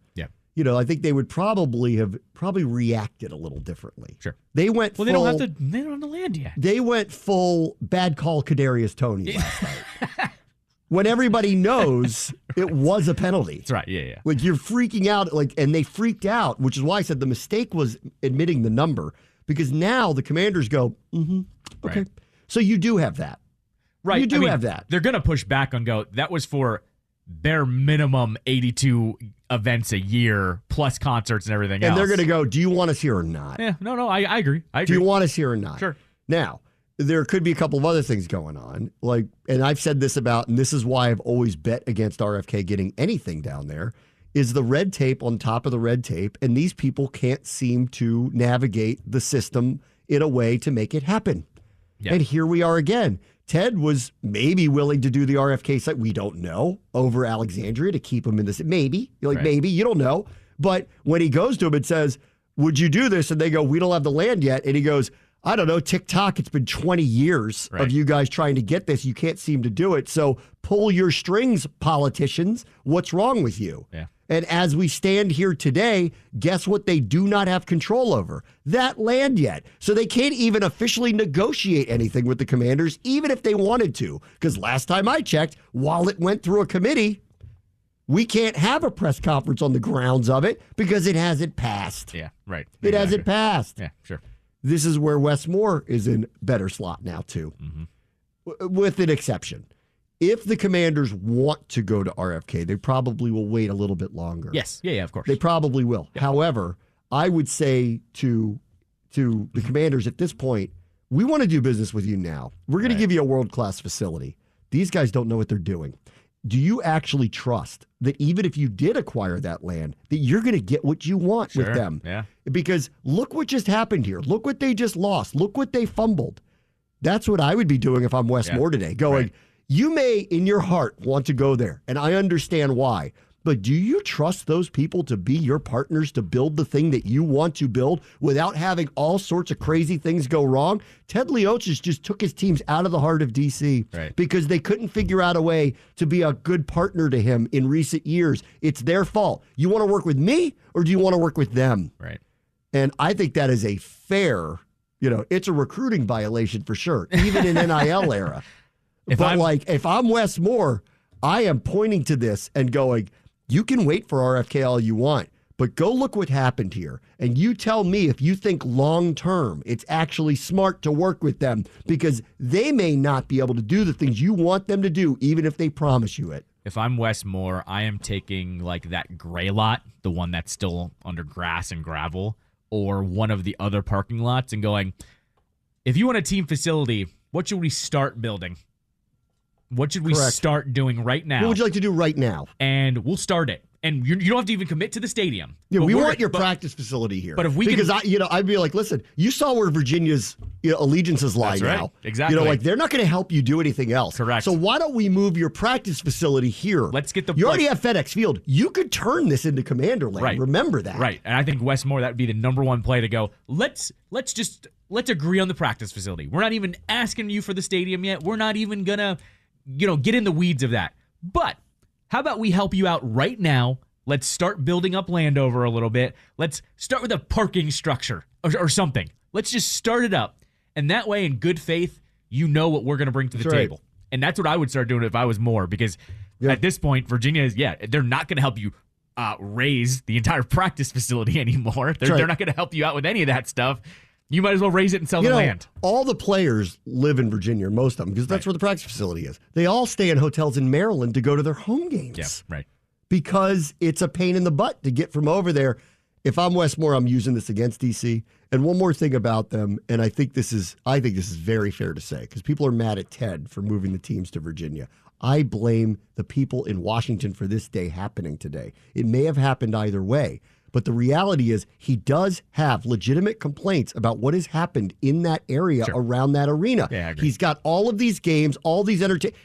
Speaker 2: I think they would probably reacted a little differently.
Speaker 3: Sure.
Speaker 2: They went
Speaker 3: Well, they don't have the land yet.
Speaker 2: They went full bad call Kadarius Toney last night. When everybody knows it was a penalty.
Speaker 3: That's right. Yeah.
Speaker 2: Like you're freaking out, and they freaked out, which is why I said the mistake was admitting the number, because now the Commanders go, okay.
Speaker 3: Right.
Speaker 2: So you do have that.
Speaker 3: Right.
Speaker 2: You do have that.
Speaker 3: They're going to push back and go, that was for bare minimum 82 events a year, plus concerts and everything else.
Speaker 2: And they're going to go, do you want us here or not?
Speaker 3: Yeah, no, I agree.
Speaker 2: Do you want us here or not?
Speaker 3: Sure.
Speaker 2: Now, there could be a couple of other things going on. And I've said this about, and this is why I've always bet against RFK getting anything down there, is the red tape on top of the red tape. And these people can't seem to navigate the system in a way to make it happen. Yeah. And here we are again. Ted was maybe willing to do the RFK site. We don't know, over Alexandria to keep him in this. Maybe. Maybe. You don't know. But when he goes to him and says, would you do this? And they go, we don't have the land yet. And he goes, I don't know, TikTok, it's been 20 years of you guys trying to get this. You can't seem to do it. So pull your strings, politicians. What's wrong with you?
Speaker 3: Yeah.
Speaker 2: And as we stand here today, guess what they do not have control over? That land yet. So they can't even officially negotiate anything with the Commanders, even if they wanted to. Because last time I checked, while it went through a committee, we can't have a press conference on the grounds of it because it hasn't passed.
Speaker 3: Yeah, right.
Speaker 2: It hasn't passed.
Speaker 3: Yeah, sure.
Speaker 2: This is where Wes Moore is in better slot now, too, with an exception. If the Commanders want to go to RFK, they probably will wait a little bit longer.
Speaker 3: Yes. Yeah, of course.
Speaker 2: They probably will. Yep. However, I would say to the Commanders at this point, we want to do business with you now. We're going to give you a world-class facility. These guys don't know what they're doing. Do you actually trust that even if you did acquire that land, that you're going to get what you want with them?
Speaker 3: Yeah.
Speaker 2: Because look what just happened here. Look what they just lost. Look what they fumbled. That's what I would be doing if I'm Wes Moore today. Going, you may in your heart want to go there, and I understand why. But do you trust those people to be your partners to build the thing that you want to build without having all sorts of crazy things go wrong? Ted Leonsis just took his teams out of the heart of D.C. Because they couldn't figure out a way to be a good partner to him in recent years. It's their fault. You want to work with me or do you want to work with them?
Speaker 3: Right.
Speaker 2: And I think that is a fair, it's a recruiting violation for sure, even in NIL era. If I'm Wes Moore, I am pointing to this and going, you can wait for RFK all you want, but go look what happened here. And you tell me if you think long-term it's actually smart to work with them because they may not be able to do the things you want them to do, even if they promise you it.
Speaker 3: If I'm Wes Moore, I am taking like that gray lot, the one that's still under grass and gravel, or one of the other parking lots and going, if you want a team facility, what should we start building? What should we start doing right now?
Speaker 2: What would you like to do right now?
Speaker 3: And we'll start it. And you don't have to even commit to the stadium.
Speaker 2: Yeah, we want your practice facility here.
Speaker 3: But if we
Speaker 2: I'd be like, listen, you saw where Virginia's allegiances lie now.
Speaker 3: Right. Exactly.
Speaker 2: They're not going to help you do anything else.
Speaker 3: Correct.
Speaker 2: So why don't we move your practice facility here?
Speaker 3: Let's get
Speaker 2: You already have FedEx Field. You could turn this into Commander Land.
Speaker 3: Right.
Speaker 2: Remember that.
Speaker 3: Right. And I think Wes Moore, that would be the number one play to go. Let's agree on the practice facility. We're not even asking you for the stadium yet. We're not even gonna get in the weeds of that. But how about we help you out right now? Let's start building up Landover a little bit. Let's start with a parking structure or something. Let's just start it up. And that way, in good faith, you know what we're going to bring to the table. And that's what I would start doing if I was Moore, because at this point, Virginia is, they're not going to help you raise the entire practice facility anymore. They're not going to help you out with any of that stuff. You might as well raise it and sell the land.
Speaker 2: All the players live in Virginia, most of them, because that's where the practice facility is. They all stay in hotels in Maryland to go to their home games.
Speaker 3: Yeah, right.
Speaker 2: Because it's a pain in the butt to get from over there. If I'm Wes Moore, I'm using this against DC. And one more thing about them, and I think this is very fair to say, because people are mad at Ted for moving the teams to Virginia. I blame the people in Washington for this day happening today. It may have happened either way, but the reality is he does have legitimate complaints about what has happened in that area around that arena.
Speaker 3: Yeah, I agree.
Speaker 2: He's got all of these games, all these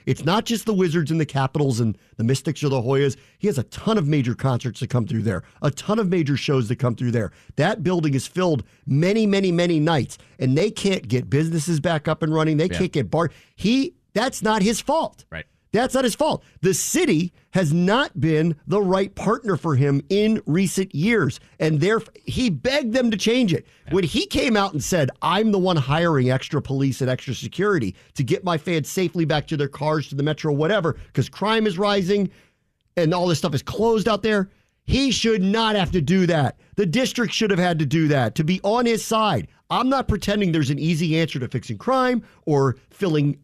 Speaker 2: It's not just the Wizards and the Capitals and the Mystics or the Hoyas. He has a ton of major concerts that come through there, a ton of major shows that come through there. That building is filled many, many, many nights, and they can't get businesses back up and running. They can't get That's not his fault.
Speaker 3: Right.
Speaker 2: That's not his fault. The city has not been the right partner for him in recent years, and he begged them to change it. Yeah. When he came out and said, I'm the one hiring extra police and extra security to get my fans safely back to their cars, to the metro, whatever, because crime is rising and all this stuff is closed out there, he should not have to do that. The district should have had to do that, to be on his side. I'm not pretending there's an easy answer to fixing crime or filling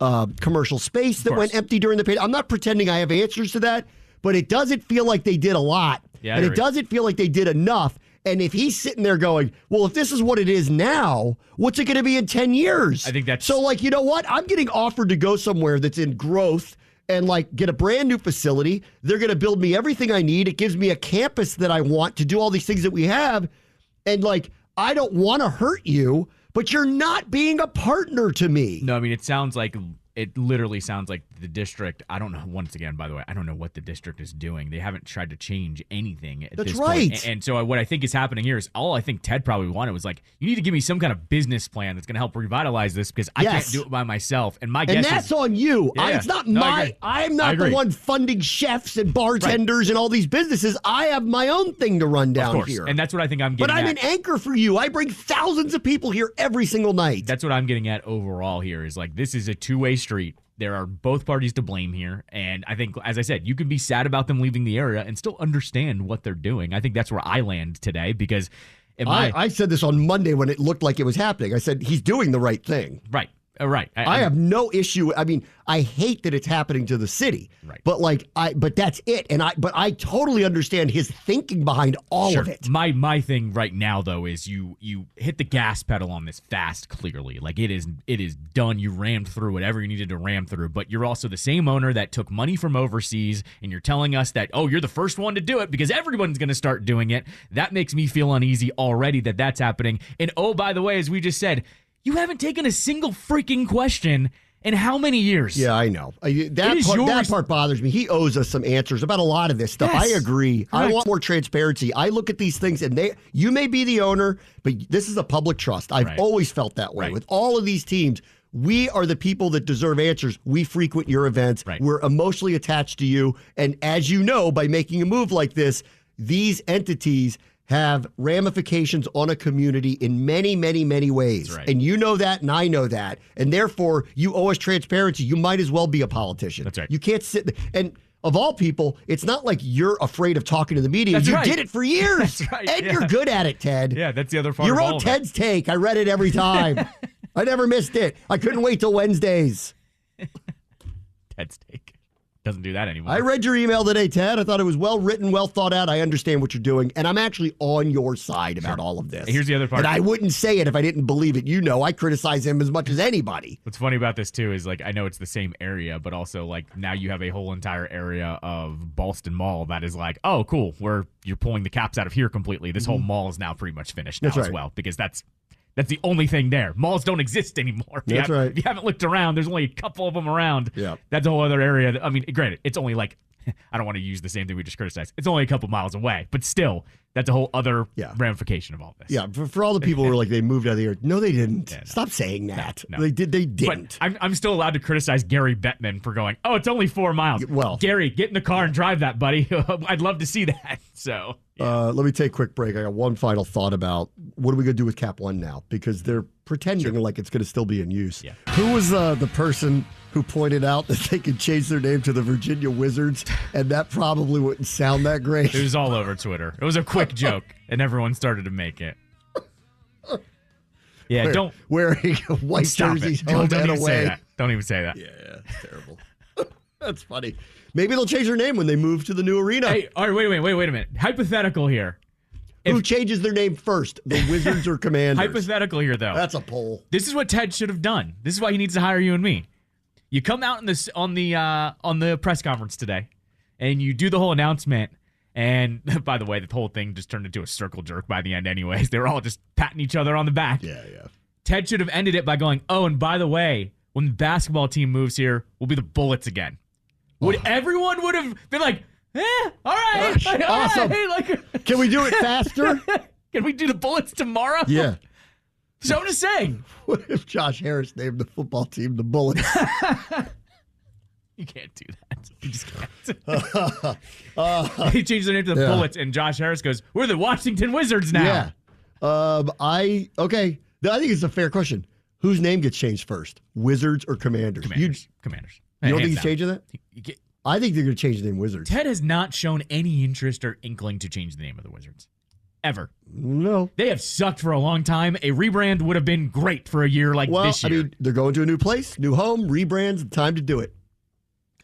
Speaker 2: commercial space that went empty during the pandemic. I'm not pretending I have answers to that, but it doesn't feel like they did a lot. Yeah, and it doesn't feel like they did enough. And if he's sitting there going, well, if this is what it is now, what's it going to be in 10 years?
Speaker 3: I think that's...
Speaker 2: So, you know what? I'm getting offered to go somewhere that's in growth and get a brand new facility. They're going to build me everything I need. It gives me a campus that I want to do all these things that we have. And I don't want to hurt you, but you're not being a partner to me.
Speaker 3: No, I mean, it literally sounds like the district. I don't know. Once again, by the way, I don't know what the district is doing. They haven't tried to change anything at this point. And so what I think is happening here is all I think Ted probably wanted was you need to give me some kind of business plan that's going to help revitalize this because I can't do it by myself. And my guess is...
Speaker 2: And that's on you. It's not I'm not the one funding chefs and bartenders and all these businesses. I have my own thing to run down here.
Speaker 3: And that's what I think I'm getting
Speaker 2: at. But I'm an anchor for you. I bring thousands of people here every single night.
Speaker 3: That's what I'm getting at overall here is this is a two-way street. There are both parties to blame here. And I think, as I said, you can be sad about them leaving the area and still understand what they're doing. I think that's where I land today because...
Speaker 2: I said this on Monday when it looked like it was happening. I said, he's doing the right thing.
Speaker 3: Right. Right.
Speaker 2: I have no issue. I mean, I hate that it's happening to the city.
Speaker 3: Right.
Speaker 2: But but that's it. But I totally understand his thinking behind all of it.
Speaker 3: My thing right now though is you hit the gas pedal on this fast, clearly. It is done. You rammed through whatever you needed to ram through. But you're also the same owner that took money from overseas, and you're telling us that, oh, you're the first one to do it because everyone's gonna start doing it. That makes me feel uneasy already that's happening. And oh, by the way, as we just said, you haven't taken a single freaking question In how many years?
Speaker 2: Yeah, I know. That part bothers me. He owes us some answers about a lot of this stuff.
Speaker 3: Yes.
Speaker 2: I agree.
Speaker 3: Correct.
Speaker 2: I want more transparency. I look at these things, and you may be the owner, but this is a public trust. I've always felt that way. With all of these teams, we are the people that deserve answers. We frequent your events. We're emotionally attached to you. And as you know, by making a move like this, these entities have ramifications on a community in many, many, many ways. And you know that, and I know that. And therefore, you owe us transparency. You might as well be a politician.
Speaker 3: That's right.
Speaker 2: You can't sit and of all people, it's not like you're afraid of talking to the media.
Speaker 3: That's
Speaker 2: you
Speaker 3: right.
Speaker 2: did it for years.
Speaker 3: That's right.
Speaker 2: And you're good at it, Ted.
Speaker 3: Yeah, that's the other part.
Speaker 2: You
Speaker 3: of all
Speaker 2: wrote
Speaker 3: of
Speaker 2: Ted's take. I read it every time. I never missed it. I couldn't wait till Wednesdays.
Speaker 3: Ted's take. Doesn't do that anymore.
Speaker 2: I read your email today, Ted. I thought it was well written, well thought out. I understand what you're doing, and I'm actually on your side about all of this.
Speaker 3: Here's the other part.
Speaker 2: And I wouldn't say it if I didn't believe it. You know, I criticize him as much as anybody.
Speaker 3: What's funny about this, too, is like I know it's the same area, but also like now you have a whole entire area of Ballston Mall that is like, oh, cool, you're pulling the caps out of here completely. This whole mall is now pretty much finished now as well, because that's the only thing there. Malls don't exist anymore. If you haven't looked around, there's only a couple of them around.
Speaker 2: Yeah.
Speaker 3: That's a whole other area. I mean, granted, it's only like, I don't want to use the same thing we just criticized. It's only a couple miles away, but still, that's a whole other ramification of all this.
Speaker 2: Yeah, for all the people who are like, they moved out of the area. No, they didn't. Yeah, no. Stop saying that.
Speaker 3: No.
Speaker 2: They didn't.
Speaker 3: But I'm still allowed to criticize Gary Bettman for going, oh, it's only 4 miles.
Speaker 2: Well,
Speaker 3: Gary, get in the car and drive that, buddy. I'd love to see that. So,
Speaker 2: let me take a quick break. I got one final thought about what are we going to do with Cap One now? Because they're pretending like it's going to still be in use.
Speaker 3: Yeah.
Speaker 2: Who was the person who pointed out that they could change their name to the Virginia Wizards, and that probably wouldn't sound that great?
Speaker 3: It was all over Twitter. It was a quick joke, and everyone started to make it. Yeah, don't
Speaker 2: wearing white jerseys home and away.
Speaker 3: Say that. Don't even say that.
Speaker 2: Yeah, terrible. That's funny. Maybe they'll change their name when they move to the new arena.
Speaker 3: Hey, all right, wait a minute. Hypothetical here.
Speaker 2: Who changes their name first, the Wizards or Commanders?
Speaker 3: Hypothetical here, though.
Speaker 2: That's a poll.
Speaker 3: This is what Ted should have done. This is why he needs to hire you and me. You come out on the press conference today, and you do the whole announcement. And by the way, the whole thing just turned into a circle jerk by the end, anyways. They were all just patting each other on the back.
Speaker 2: Yeah.
Speaker 3: Ted should have ended it by going, "Oh, and by the way, when the basketball team moves here, we'll be the Bullets again." Everyone would have been like, all right.
Speaker 2: Awesome. Can we do it faster?
Speaker 3: Can we do the Bullets tomorrow?
Speaker 2: Yeah.
Speaker 3: So I'm just saying.
Speaker 2: What if Josh Harris named the football team the Bullets?
Speaker 3: You can't do that. You just can't. He changed their name to the Bullets, and Josh Harris goes, "We're the Washington Wizards now."
Speaker 2: Yeah. I think it's a fair question. Whose name gets changed first? Wizards or Commanders?
Speaker 3: Commanders.
Speaker 2: You don't think he's changing that? I think they're going to change the name Wizards.
Speaker 3: Ted has not shown any interest or inkling to change the name of the Wizards. Ever.
Speaker 2: No.
Speaker 3: They have sucked for a long time. A rebrand would have been great for a year like this year.
Speaker 2: I mean, they're going to a new place, new home, rebrands, time to do it.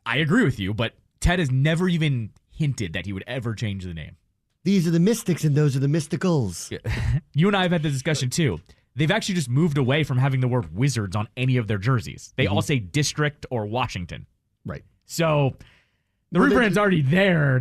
Speaker 3: I agree with you, but Ted has never even hinted that he would ever change the name.
Speaker 2: These are the Mystics and those are the Mysticals.
Speaker 3: You and I have had the discussion too. They've actually just moved away from having the word Wizards on any of their jerseys. They all say District or Washington.
Speaker 2: Right.
Speaker 3: So the rebrand's already there.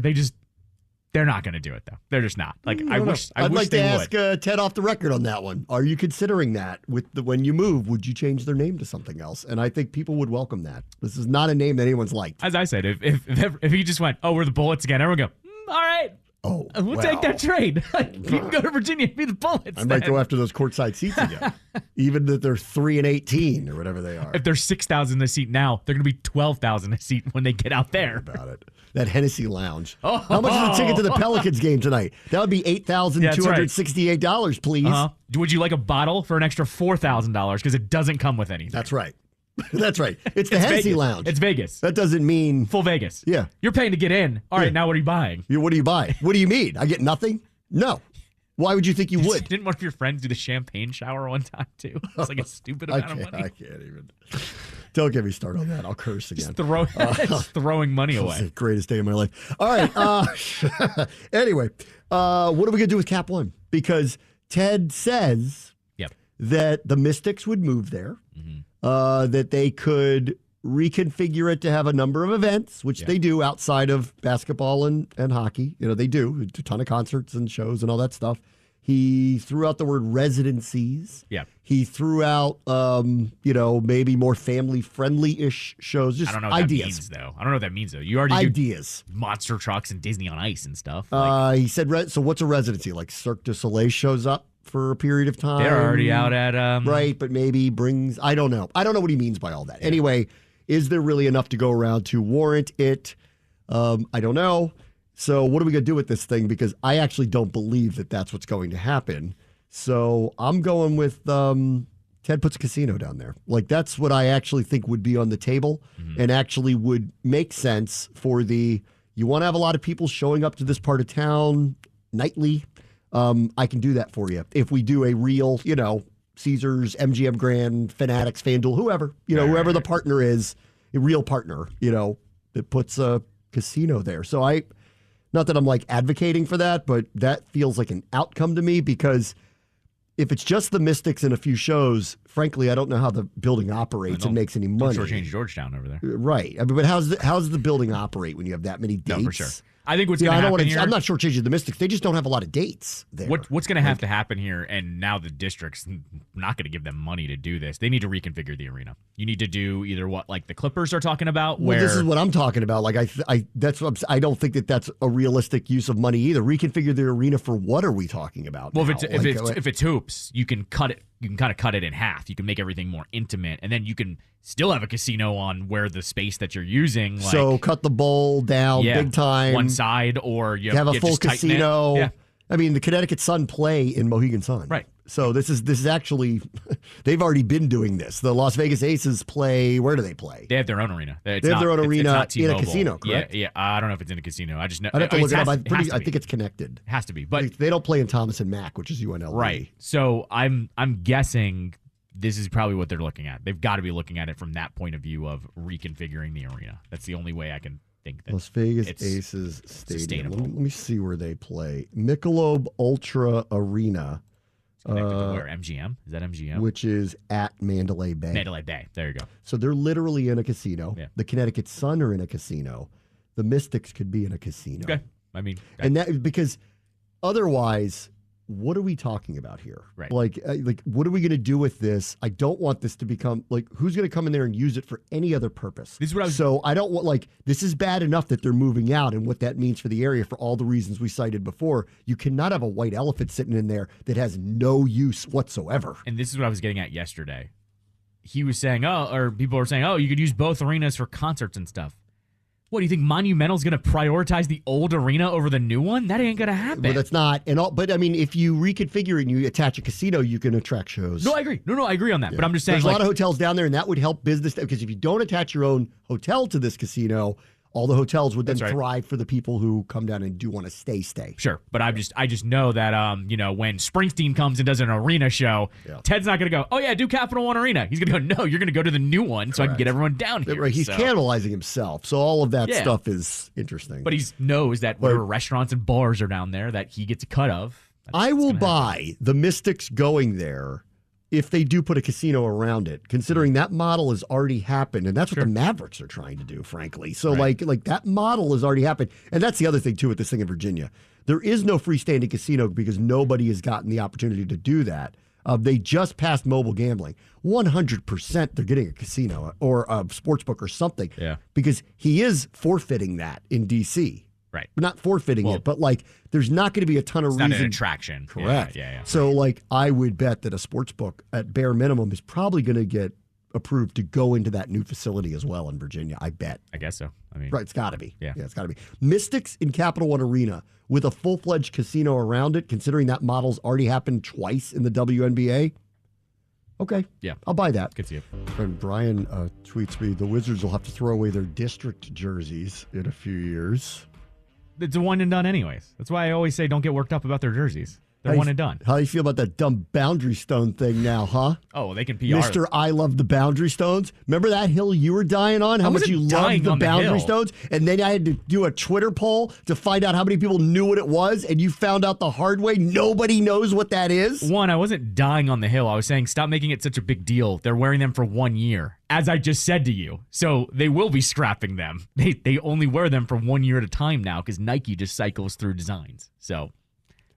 Speaker 3: They're not going to do it though. They're just not. Like I wish
Speaker 2: I'd like
Speaker 3: they
Speaker 2: to
Speaker 3: would.
Speaker 2: ask Ted off the record on that one. Are you considering that when you move? Would you change their name to something else? And I think people would welcome that. This is not a name that anyone's liked.
Speaker 3: As I said, if he just went, "Oh, we're the Bullets again," everyone go, "All right."
Speaker 2: Oh,
Speaker 3: we'll take that trade. You can go to Virginia and be the Bullets.
Speaker 2: I might go after those courtside seats again, even that they're 3-18 or whatever they are.
Speaker 3: If they're 6,000 a seat now, they're going to be 12,000 a seat when they get out there.
Speaker 2: About it. That Hennessy Lounge. How much is a ticket to the Pelicans game tonight? That would be $8,268, please.
Speaker 3: Would you like a bottle for an extra $4,000 because it doesn't come with anything?
Speaker 2: That's right. That's right. It's the Hennessy
Speaker 3: Vegas.
Speaker 2: Lounge.
Speaker 3: It's Vegas.
Speaker 2: That doesn't mean
Speaker 3: full Vegas.
Speaker 2: Yeah.
Speaker 3: You're paying to get in. All right, now what are you buying?
Speaker 2: What do you buy? What do you mean? I get nothing? No. Why would you think you would?
Speaker 3: Didn't one of your friends do the champagne shower one time too? It's like a stupid amount of money.
Speaker 2: I can't even. Don't get me started on that. I'll curse again.
Speaker 3: Just throwing money away.
Speaker 2: It's the greatest day of my life. All right. Anyway, what are we going to do with Cap One? Because Ted says that the Mystics would move there. That they could reconfigure it to have a number of events, which they do outside of basketball and hockey. You know, they do a ton of concerts and shows and all that stuff. He threw out the word residencies.
Speaker 3: Yeah.
Speaker 2: He threw out, maybe more family-friendly-ish shows. Just
Speaker 3: I don't know what
Speaker 2: ideas.
Speaker 3: that means, though. I don't know what that means, though. You already
Speaker 2: ideas.
Speaker 3: do monster trucks and Disney on Ice and stuff.
Speaker 2: He said, so what's a residency? Like Cirque du Soleil shows up for a period of time?
Speaker 3: They're already out at...
Speaker 2: right, but maybe brings... I don't know. I don't know what he means by all that. Yeah. Anyway, is there really enough to go around to warrant it? I don't know. So what are we going to do with this thing? Because I actually don't believe that that's what's going to happen. So I'm going with Ted puts a casino down there. Like, that's what I actually think would be on the table and actually would make sense for you want to have a lot of people showing up to this part of town nightly. I can do that for you. If we do a real, Caesars, MGM Grand, Fanatics, FanDuel, whoever, whoever the partner is, a real partner, that puts a casino there. So not that I'm like advocating for that, but that feels like an outcome to me, because if it's just the Mystics and a few shows, frankly, I don't know how the building operates and makes any money.
Speaker 3: Don't shortchange Georgetown over there.
Speaker 2: Right. I mean, but how's the building operate when you have that many dates?
Speaker 3: No, for sure. I think what's going to happen here...
Speaker 2: I'm not shortchanging the Mystics. They just don't have a lot of dates there.
Speaker 3: What's going to have to happen here, and now the district's not going to give them money to do this. They need to reconfigure the arena. You need to do either what like the Clippers are talking about, where...
Speaker 2: Well, this is what I'm talking about. Like, I don't think that that's a realistic use of money either. Reconfigure the arena for what are we talking about?
Speaker 3: Well,
Speaker 2: now?
Speaker 3: if it's hoops, you can cut it. You can kind of cut it in half. You can make everything more intimate, and then you can still have a casino on where the space that you're using. Like,
Speaker 2: so cut the bowl down big time.
Speaker 3: One side, or you
Speaker 2: have a full casino.
Speaker 3: Yeah.
Speaker 2: I mean, the Connecticut Sun play in Mohegan Sun.
Speaker 3: Right.
Speaker 2: So this is actually, they've already been doing this. The Las Vegas Aces play, where do they play?
Speaker 3: They have their own arena.
Speaker 2: They have their own arena in a casino, correct?
Speaker 3: Yeah. I don't know if it's in a casino. I just know.
Speaker 2: I'd have to look it up. I think it's connected.
Speaker 3: It has to be. But
Speaker 2: they don't play in Thomas and Mack, which is UNLV.
Speaker 3: Right. So I'm guessing this is probably what they're looking at. They've got to be looking at it from that point of view of reconfiguring the arena. That's the only way I can think that
Speaker 2: Las Vegas Aces Stadium. Let me see where they play. Michelob Ultra Arena.
Speaker 3: Connected to where? MGM? Is that MGM?
Speaker 2: Which is at Mandalay Bay.
Speaker 3: Mandalay Bay. There you go.
Speaker 2: So they're literally in a casino.
Speaker 3: Yeah.
Speaker 2: The Connecticut Sun are in a casino. The Mystics could be in a casino.
Speaker 3: Okay. I mean,
Speaker 2: and that because otherwise, what are we talking about here?
Speaker 3: Right.
Speaker 2: Like what are we going to do with this? I don't want this to become like, who's going to come in there and use it for any other purpose?
Speaker 3: This is what
Speaker 2: So I don't want, this is bad enough that they're moving out and what that means for the area for all the reasons we cited before. You cannot have a white elephant sitting in there that has no use whatsoever.
Speaker 3: And this is what I was getting at yesterday. He was saying, people were saying, you could use both arenas for concerts and stuff. What, do you think Monumental's going to prioritize the old arena over the new one? That ain't going to happen.
Speaker 2: Well, that's not. But I mean, if you reconfigure it and you attach a casino, you can attract shows.
Speaker 3: No, I agree. No, I agree on that. Yeah. But I'm just saying.
Speaker 2: There's a lot of hotels down there, and that would help business. Because if you don't attach your own hotel to this casino, all the hotels would then thrive for the people who come down and do want to stay.
Speaker 3: Sure. But I just know that, when Springsteen comes and does an arena show, Ted's not going to go, do Capital One Arena. He's going to go, no, you're going to go to the new one so I can get everyone down here.
Speaker 2: Right. He's cannibalizing himself. So all of that stuff is interesting.
Speaker 3: But he knows that whatever restaurants and bars are down there that he gets a cut of.
Speaker 2: I will buy the Mystics going there if they do put a casino around it, considering that model has already happened, and that's what the Mavericks are trying to do, frankly. So, like that model has already happened, and that's the other thing too with this thing in Virginia. There is no freestanding casino because nobody has gotten the opportunity to do that. They just passed mobile gambling. 100% they're getting a casino or a sports book or something.
Speaker 3: Yeah,
Speaker 2: because he is forfeiting that in D.C.
Speaker 3: Right.
Speaker 2: Not forfeiting it, but there's not going to be a ton of reason.
Speaker 3: Not an attraction.
Speaker 2: Correct.
Speaker 3: Yeah.
Speaker 2: So I would bet that a sports book at bare minimum is probably going to get approved to go into that new facility as well in Virginia. I bet.
Speaker 3: I guess so. I mean,
Speaker 2: right. It's got to be.
Speaker 3: Yeah,
Speaker 2: it's got to be. Mystics in Capital One Arena with a full-fledged casino around it, considering that model's already happened twice in the WNBA. Okay.
Speaker 3: Yeah.
Speaker 2: I'll buy that.
Speaker 3: Good to see you.
Speaker 2: And Brian tweets me, the Wizards will have to throw away their district jerseys in a few years.
Speaker 3: It's a one and done anyways. That's why I always say don't get worked up about their jerseys. They're one and done.
Speaker 2: How do you feel about that dumb boundary stone thing now, huh?
Speaker 3: Oh, well, they can PR.
Speaker 2: Mr. I love the boundary stones. Remember that hill you were dying on? How much you loved the boundary stones? And then I had to do a Twitter poll to find out how many people knew what it was, and you found out the hard way. Nobody knows what that is.
Speaker 3: One, I wasn't dying on the hill. I was saying stop making it such a big deal. They're wearing them for 1 year, as I just said to you. So they will be scrapping them. They only wear them for 1 year at a time now because Nike just cycles through designs. So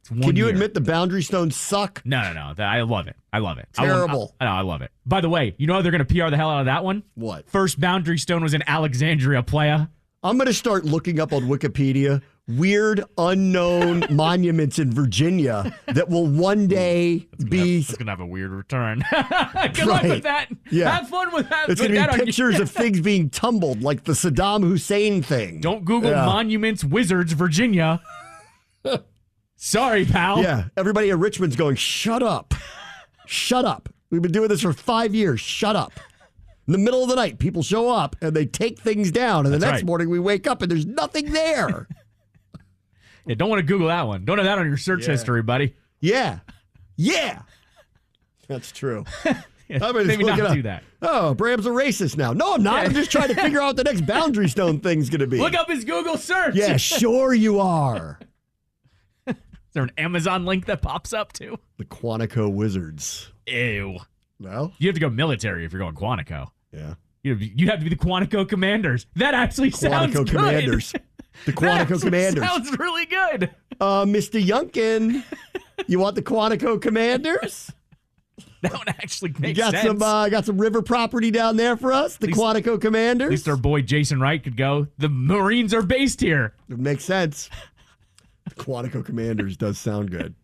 Speaker 3: It's 1
Speaker 2: Can you
Speaker 3: year.
Speaker 2: admit the boundary stones suck?
Speaker 3: No. I love it. I love it.
Speaker 2: Terrible.
Speaker 3: I love it. By the way, you know how they're going to PR the hell out of that one?
Speaker 2: What?
Speaker 3: First boundary stone was in Alexandria, playa.
Speaker 2: I'm going to start looking up on Wikipedia weird, unknown monuments in Virginia that will one day be...
Speaker 3: It's going to have a weird return. Good luck with that.
Speaker 2: Yeah.
Speaker 3: Have fun with that.
Speaker 2: It's going to be pictures of things being tumbled, like the Saddam Hussein thing.
Speaker 3: Don't Google Monuments Wizards, Virginia. Sorry, pal.
Speaker 2: Yeah, everybody in Richmond's going, shut up. Shut up. We've been doing this for 5 years. Shut up. In the middle of the night, people show up and they take things down. And the next morning we wake up and there's nothing there.
Speaker 3: Yeah, don't want to Google that one. Don't have that on your search history, buddy.
Speaker 2: Yeah. Yeah. That's true.
Speaker 3: Maybe not do that.
Speaker 2: Oh, Bram's a racist now. No, I'm not. I'm just trying to figure out what the next boundary stone thing's going to be.
Speaker 3: Look up his Google search.
Speaker 2: Yeah, sure you are.
Speaker 3: Is there an Amazon link that pops up too?
Speaker 2: The Quantico Wizards.
Speaker 3: Ew.
Speaker 2: No?
Speaker 3: You have to go military if you're going Quantico.
Speaker 2: Yeah.
Speaker 3: You have to be the Quantico Commanders. That actually sounds
Speaker 2: Quantico
Speaker 3: good.
Speaker 2: Commanders. The Quantico Commanders.
Speaker 3: Sounds really good.
Speaker 2: Mr. Yunkin, you want the Quantico Commanders?
Speaker 3: That one actually makes
Speaker 2: You got
Speaker 3: sense.
Speaker 2: got some river property down there for us? The Quantico Commanders?
Speaker 3: At least our boy Jason Wright could go. The Marines are based here.
Speaker 2: It makes sense. The Quantico Commanders does sound good.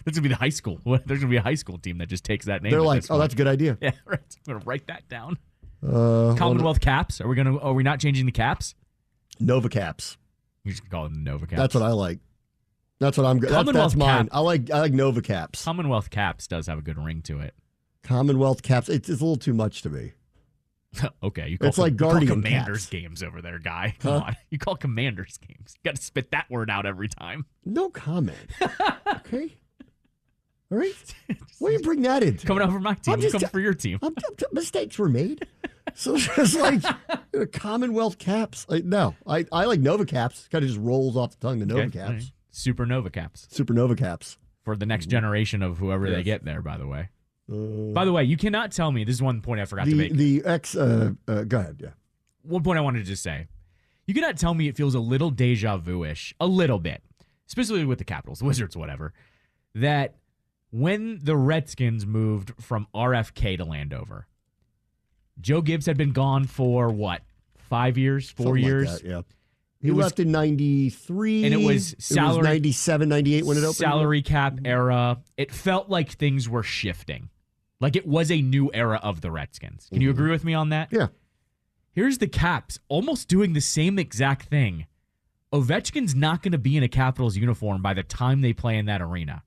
Speaker 3: That's going to be the high school. There's going to be a high school team that just takes that name.
Speaker 2: They're like, oh, that's a good idea.
Speaker 3: Yeah, right. I'm going to write that down. Commonwealth caps. Are we not changing the caps?
Speaker 2: Nova Caps.
Speaker 3: You just call them Nova caps.
Speaker 2: That's what I like. That's what I'm good. That's mine. I like Nova Caps.
Speaker 3: Commonwealth caps does have a good ring to it.
Speaker 2: Commonwealth Caps. It's a little too much to me.
Speaker 3: Okay, you
Speaker 2: it's like Guardian
Speaker 3: Commanders
Speaker 2: Caps.
Speaker 3: games over there, guy. Come on, you call Commanders games. You got to spit that word out every time.
Speaker 2: No comment. Okay. All right. Why do you bring that into?
Speaker 3: Coming over my team. Coming for your team.
Speaker 2: Mistakes were made. So it's like Commonwealth Caps. No, I like Nova Caps. Kind of just rolls off the tongue. The Nova Caps.
Speaker 3: Right. Supernova caps.
Speaker 2: Supernova Caps.
Speaker 3: For the next generation of whoever they get there, by the way. By the way, you cannot tell me, this is one point I forgot to make.
Speaker 2: Go ahead, yeah.
Speaker 3: One point I wanted to just say. You cannot tell me it feels a little deja vu-ish, a little bit, specifically with the Capitals, the Wizards, whatever, that when the Redskins moved from RFK to Landover, Joe Gibbs had been gone for, 5 years, 4 years?
Speaker 2: Like that, yeah. He left in 93.
Speaker 3: And it was salary.
Speaker 2: It was 97, 98 when it opened.
Speaker 3: Salary cap era. It felt like things were shifting. Like it was a new era of the Redskins. Can you agree with me on that?
Speaker 2: Yeah.
Speaker 3: Here's the Caps almost doing the same exact thing. Ovechkin's not going to be in a Capitals uniform by the time they play in that arena.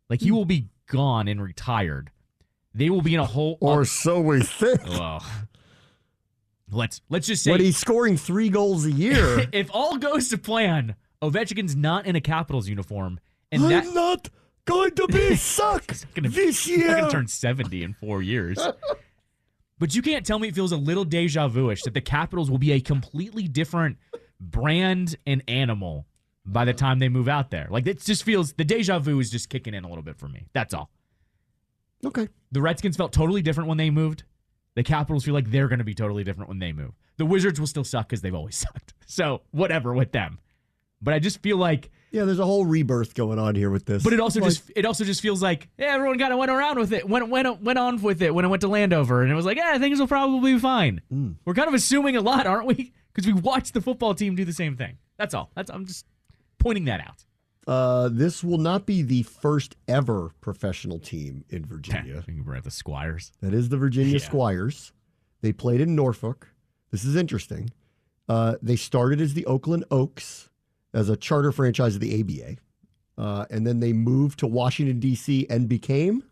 Speaker 3: Like he will be gone and retired. They will be in a whole...
Speaker 2: Or so we think.
Speaker 3: Well, let's just say...
Speaker 2: But he's scoring 3 goals a year.
Speaker 3: If all goes to plan, Ovechkin's not in a Capitals uniform. And
Speaker 2: I'm not going to be suck this year.
Speaker 3: He's going to turn 70 in 4 years. But you can't tell me it feels a little deja vu-ish that the Capitals will be a completely different brand and animal by the time they move out there. Like, it just feels... The deja vu is just kicking in a little bit for me. That's all.
Speaker 2: Okay.
Speaker 3: The Redskins felt totally different when they moved. The Capitals feel like they're going to be totally different when they move. The Wizards will still suck because they've always sucked. So, whatever with them. But I just feel like...
Speaker 2: Yeah, there's a whole rebirth going on here with this.
Speaker 3: But it also just feels like everyone kind of went around with it, went on with it when it went to Landover, and it was like, things will probably be fine. We're kind of assuming a lot, aren't we? Because we watched the football team do the same thing. That's all. I'm just pointing that out.
Speaker 2: This will not be the first ever professional team in Virginia.
Speaker 3: We're at the Squires.
Speaker 2: That is the Virginia Squires. They played in Norfolk. This is interesting. They started as the Oakland Oaks, as a charter franchise of the ABA. And then they moved to Washington, D.C. and became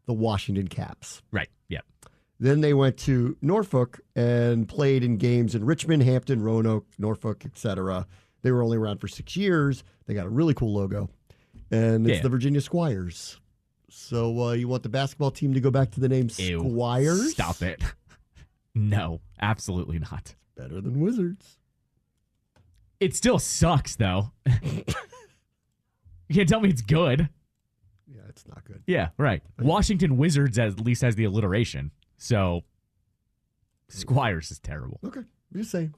Speaker 2: the Washington Caps.
Speaker 3: Right, yeah.
Speaker 2: Then they went to Norfolk and played in games in Richmond, Hampton, Roanoke, Norfolk, etc. They were only around for 6 years. They got a really cool logo. And it's the Virginia Squires. So you want the basketball team to go back to the name Squires?
Speaker 3: Stop it. No, absolutely not.
Speaker 2: Better than Wizards.
Speaker 3: It still sucks, though. You can't tell me it's good.
Speaker 2: Yeah, it's not good.
Speaker 3: Yeah, right. Washington Wizards at least has the alliteration. So, Squires is terrible.
Speaker 2: Okay, just saying.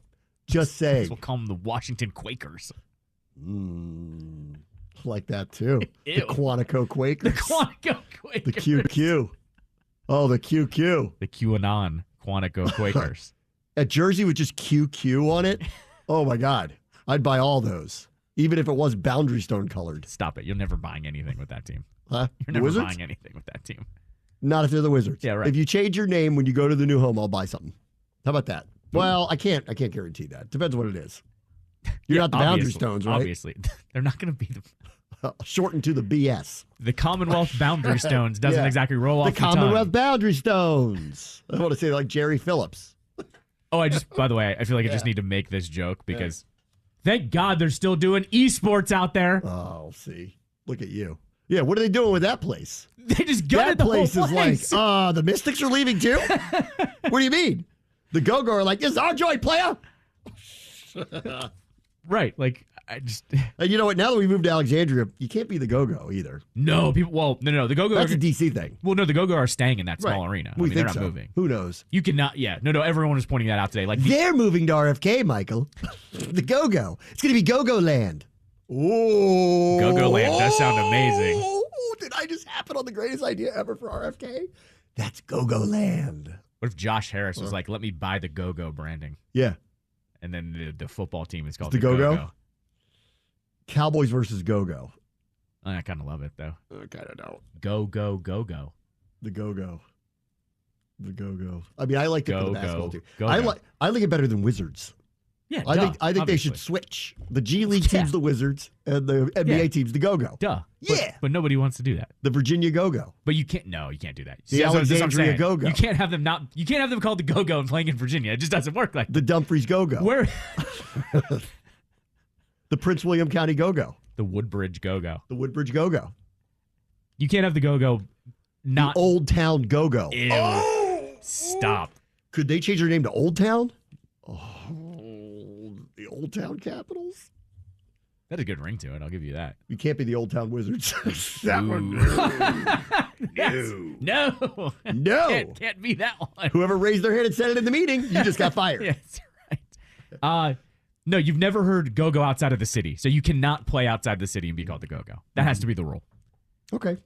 Speaker 2: Just saying.
Speaker 3: We'll call them the Washington Quakers.
Speaker 2: like that too.
Speaker 3: Ew.
Speaker 2: The Quantico Quakers.
Speaker 3: The Quantico Quakers.
Speaker 2: The QQ. Oh, the QQ.
Speaker 3: The QAnon Quantico Quakers.
Speaker 2: A jersey with just QQ on it? Oh, my God. I'd buy all those, even if it was boundary stone colored.
Speaker 3: Stop it. You're never buying anything with that team.
Speaker 2: Huh?
Speaker 3: You're never buying anything with that team.
Speaker 2: Not if they're the Wizards.
Speaker 3: Yeah, right.
Speaker 2: If you change your name when you go to the new home, I'll buy something. How about that? Well, I can't guarantee that. Depends what it is. You're not the boundary stones, right?
Speaker 3: Obviously. They're not going to be
Speaker 2: Shortened to the BS.
Speaker 3: the Commonwealth boundary stones doesn't
Speaker 2: Yeah.
Speaker 3: exactly roll off
Speaker 2: The
Speaker 3: the tongue.
Speaker 2: Commonwealth boundary stones. I want to say like Jerry Phillips.
Speaker 3: Oh, by the way, I feel like I just need to make this joke because thank God they're still doing esports out there.
Speaker 2: Oh, see. Look at you. Yeah, what are they doing with that place?
Speaker 3: They just gutted the
Speaker 2: place
Speaker 3: whole place.
Speaker 2: is like, the Mystics are leaving too? What do you mean? The Go-Go are like, this is our joint, player.
Speaker 3: Right. Like, I just.
Speaker 2: And you know what? Now that we moved to Alexandria, you can't be the Go-Go either.
Speaker 3: No, people. Well, no. The Go-Go.
Speaker 2: That's a DC thing.
Speaker 3: Well, no, the Go-Go are staying in that small
Speaker 2: Right.
Speaker 3: arena.
Speaker 2: We
Speaker 3: they're
Speaker 2: think
Speaker 3: not
Speaker 2: so.
Speaker 3: moving.
Speaker 2: Who knows?
Speaker 3: You cannot. Yeah. No. Everyone was pointing that out today. Like,
Speaker 2: They're moving to RFK, Michael. The Go-Go. It's going to be Go-Go Land. Oh.
Speaker 3: Go-Go Land does sound amazing.
Speaker 2: Oh, did I just happen on the greatest idea ever for RFK? That's Go-Go Land.
Speaker 3: What if Josh Harris was like, let me buy the Go-Go branding?
Speaker 2: Yeah.
Speaker 3: And then the football team is called
Speaker 2: The
Speaker 3: the
Speaker 2: Go-Go?
Speaker 3: Go-Go.
Speaker 2: Cowboys versus Go-Go.
Speaker 3: I kind of love it, though.
Speaker 2: I kind of don't.
Speaker 3: Go, go, go, go.
Speaker 2: The Go-Go. The Go-Go. I mean, I like it for the basketball team.
Speaker 3: Go,
Speaker 2: I
Speaker 3: go.
Speaker 2: like it better than Wizards.
Speaker 3: Yeah,
Speaker 2: I think they
Speaker 3: obviously.
Speaker 2: should switch. The G League team's the Wizards, and the NBA team's the Go-Go.
Speaker 3: Duh.
Speaker 2: Yeah.
Speaker 3: But nobody wants to do that.
Speaker 2: The Virginia Go-Go.
Speaker 3: But you can't. No, you can't do that.
Speaker 2: The
Speaker 3: That's what I'm
Speaker 2: Alexandria
Speaker 3: saying.
Speaker 2: Go-Go.
Speaker 3: You can't have them not. You can't have them called the Go-Go and playing in Virginia. It just doesn't work like that.
Speaker 2: The Dumfries Go-Go.
Speaker 3: Where?
Speaker 2: The Prince William County Go-Go.
Speaker 3: The Woodbridge Go-Go.
Speaker 2: The Woodbridge Go-Go.
Speaker 3: You can't have the Go-Go. Not
Speaker 2: The Old Town Go-Go.
Speaker 3: Ew.
Speaker 2: Oh!
Speaker 3: Stop.
Speaker 2: Could they change their name to Old Town? Oh, the Old Town Capitals?
Speaker 3: That had a good ring to it. I'll give you that.
Speaker 2: You can't be the Old Town Wizards. That
Speaker 3: Ooh.
Speaker 2: one.
Speaker 3: No.
Speaker 2: No.
Speaker 3: Can't be that one.
Speaker 2: Whoever raised their hand and said it in the meeting, you just got fired.
Speaker 3: Yeah, that's right. No, you've never heard Go-Go outside of the city. So you cannot play outside the city and be called the Go-Go. That has to be the rule.
Speaker 2: Okay.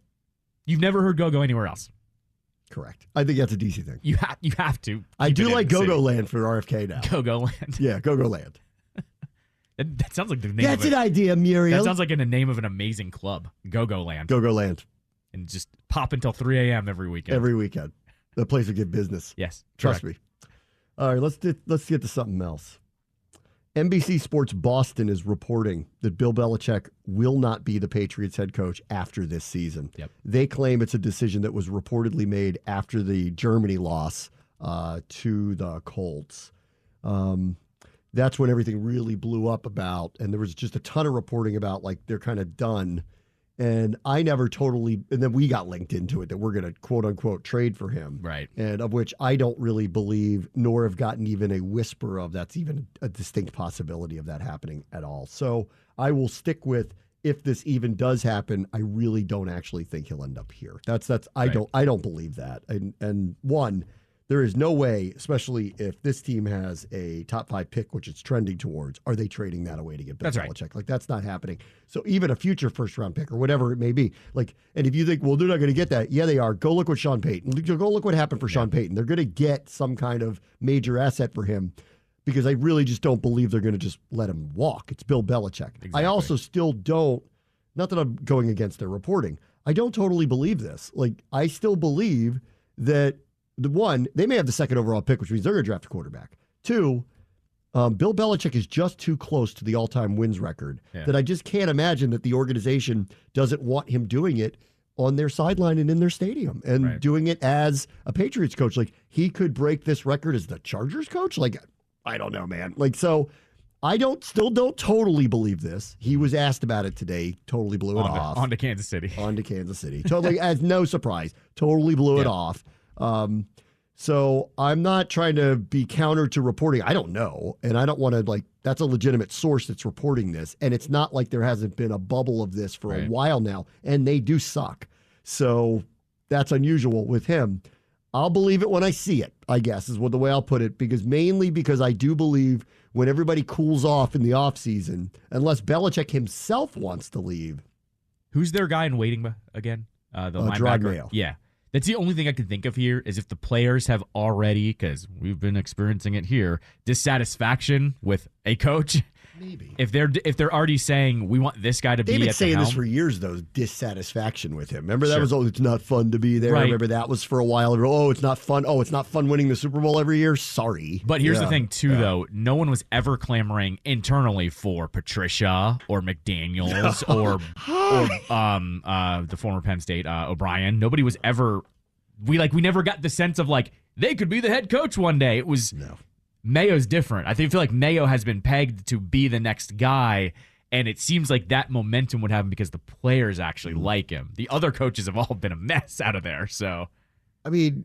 Speaker 3: You've never heard Go-Go anywhere else.
Speaker 2: Correct. I think that's a DC thing.
Speaker 3: You have to.
Speaker 2: I
Speaker 3: keep
Speaker 2: do
Speaker 3: it in
Speaker 2: like
Speaker 3: the city.
Speaker 2: Go-Go Land for RFK now.
Speaker 3: Go-Go Land.
Speaker 2: Yeah, Go-Go Land.
Speaker 3: That sounds like the name
Speaker 2: That's
Speaker 3: of
Speaker 2: an idea, Muriel.
Speaker 3: That sounds like in the name of an amazing club. Go-Go Land.
Speaker 2: Go-Go Land.
Speaker 3: And just pop until 3 a.m. every weekend.
Speaker 2: Every weekend. The place will give business.
Speaker 3: Yes.
Speaker 2: Trust
Speaker 3: correct.
Speaker 2: me. All right, let's get to something else. NBC Sports Boston is reporting that Bill Belichick will not be the Patriots head coach after this season.
Speaker 3: Yep.
Speaker 2: They claim it's a decision that was reportedly made after the Germany loss to the Colts. That's when everything really blew up about, and there was just a ton of reporting about like they're kind of done. And I never totally, and then we got linked into it that we're going to quote unquote trade for him.
Speaker 3: Right.
Speaker 2: And of which I don't really believe, nor have gotten even a whisper of that's even a distinct possibility of that happening at all. So I will stick with, if this even does happen, I really don't actually think he'll end up here. I don't believe that. And one, there is no way, especially if this team has a top 5 pick, which it's trending towards, are they trading that away to get Bill Belichick? Right. Like, that's not happening. So even a future first-round pick or whatever it may be, like, and if you think, well, they're not going to get that, yeah, they are. Go look with Sean Payton. Go look what happened for Sean Payton. They're going to get some kind of major asset for him because I really just don't believe they're going to just let him walk. It's Bill Belichick. Exactly. I also still don't, not that I'm going against their reporting, I don't totally believe this. Like, I still believe that the one, they may have the second overall pick, which means they're going to draft a quarterback. Two, Bill Belichick is just too close to the all-time wins record that I just can't imagine that the organization doesn't want him doing it on their sideline and in their stadium and doing it as a Patriots coach. Like, he could break this record as the Chargers coach. Like, I don't know, man. Like, so I still don't totally believe this. He was asked about it today, totally blew it off.
Speaker 3: On to Kansas City.
Speaker 2: On to Kansas City. Totally, as no surprise, totally blew it off. So I'm not trying to be counter to reporting. I don't know. And I don't want to, like, that's a legitimate source that's reporting this. And it's not like there hasn't been a bubble of this for a while now. And they do suck. So that's unusual with him. I'll believe it when I see it, I guess, is what the way I'll put it. Mainly because I do believe when everybody cools off in the offseason, unless Belichick himself wants to leave,
Speaker 3: Who's their guy in waiting again? The
Speaker 2: Gerard
Speaker 3: linebacker.
Speaker 2: Mayo.
Speaker 3: Yeah. That's the only thing I can think of here is if the players have already, because we've been experiencing it here, dissatisfaction with a coach.
Speaker 2: Maybe.
Speaker 3: If they're already saying we want this guy to be
Speaker 2: They've been
Speaker 3: at
Speaker 2: saying
Speaker 3: the helm,
Speaker 2: this for years, though, dissatisfaction with him. Remember that
Speaker 3: Sure.
Speaker 2: was, it's not fun to be there.
Speaker 3: Right.
Speaker 2: Remember that was for a while. Oh, it's not fun. Oh, it's not fun winning the Super Bowl every year. Sorry.
Speaker 3: But here's the thing, too, though. No one was ever clamoring internally for Patricia or McDaniels or the former Penn State O'Brien. Nobody was ever. We never got the sense of like they could be the head coach one day. It was Mayo's different. I feel like Mayo has been pegged to be the next guy, and it seems like that momentum would happen because the players actually like him. The other coaches have all been a mess out of there. So,
Speaker 2: I mean,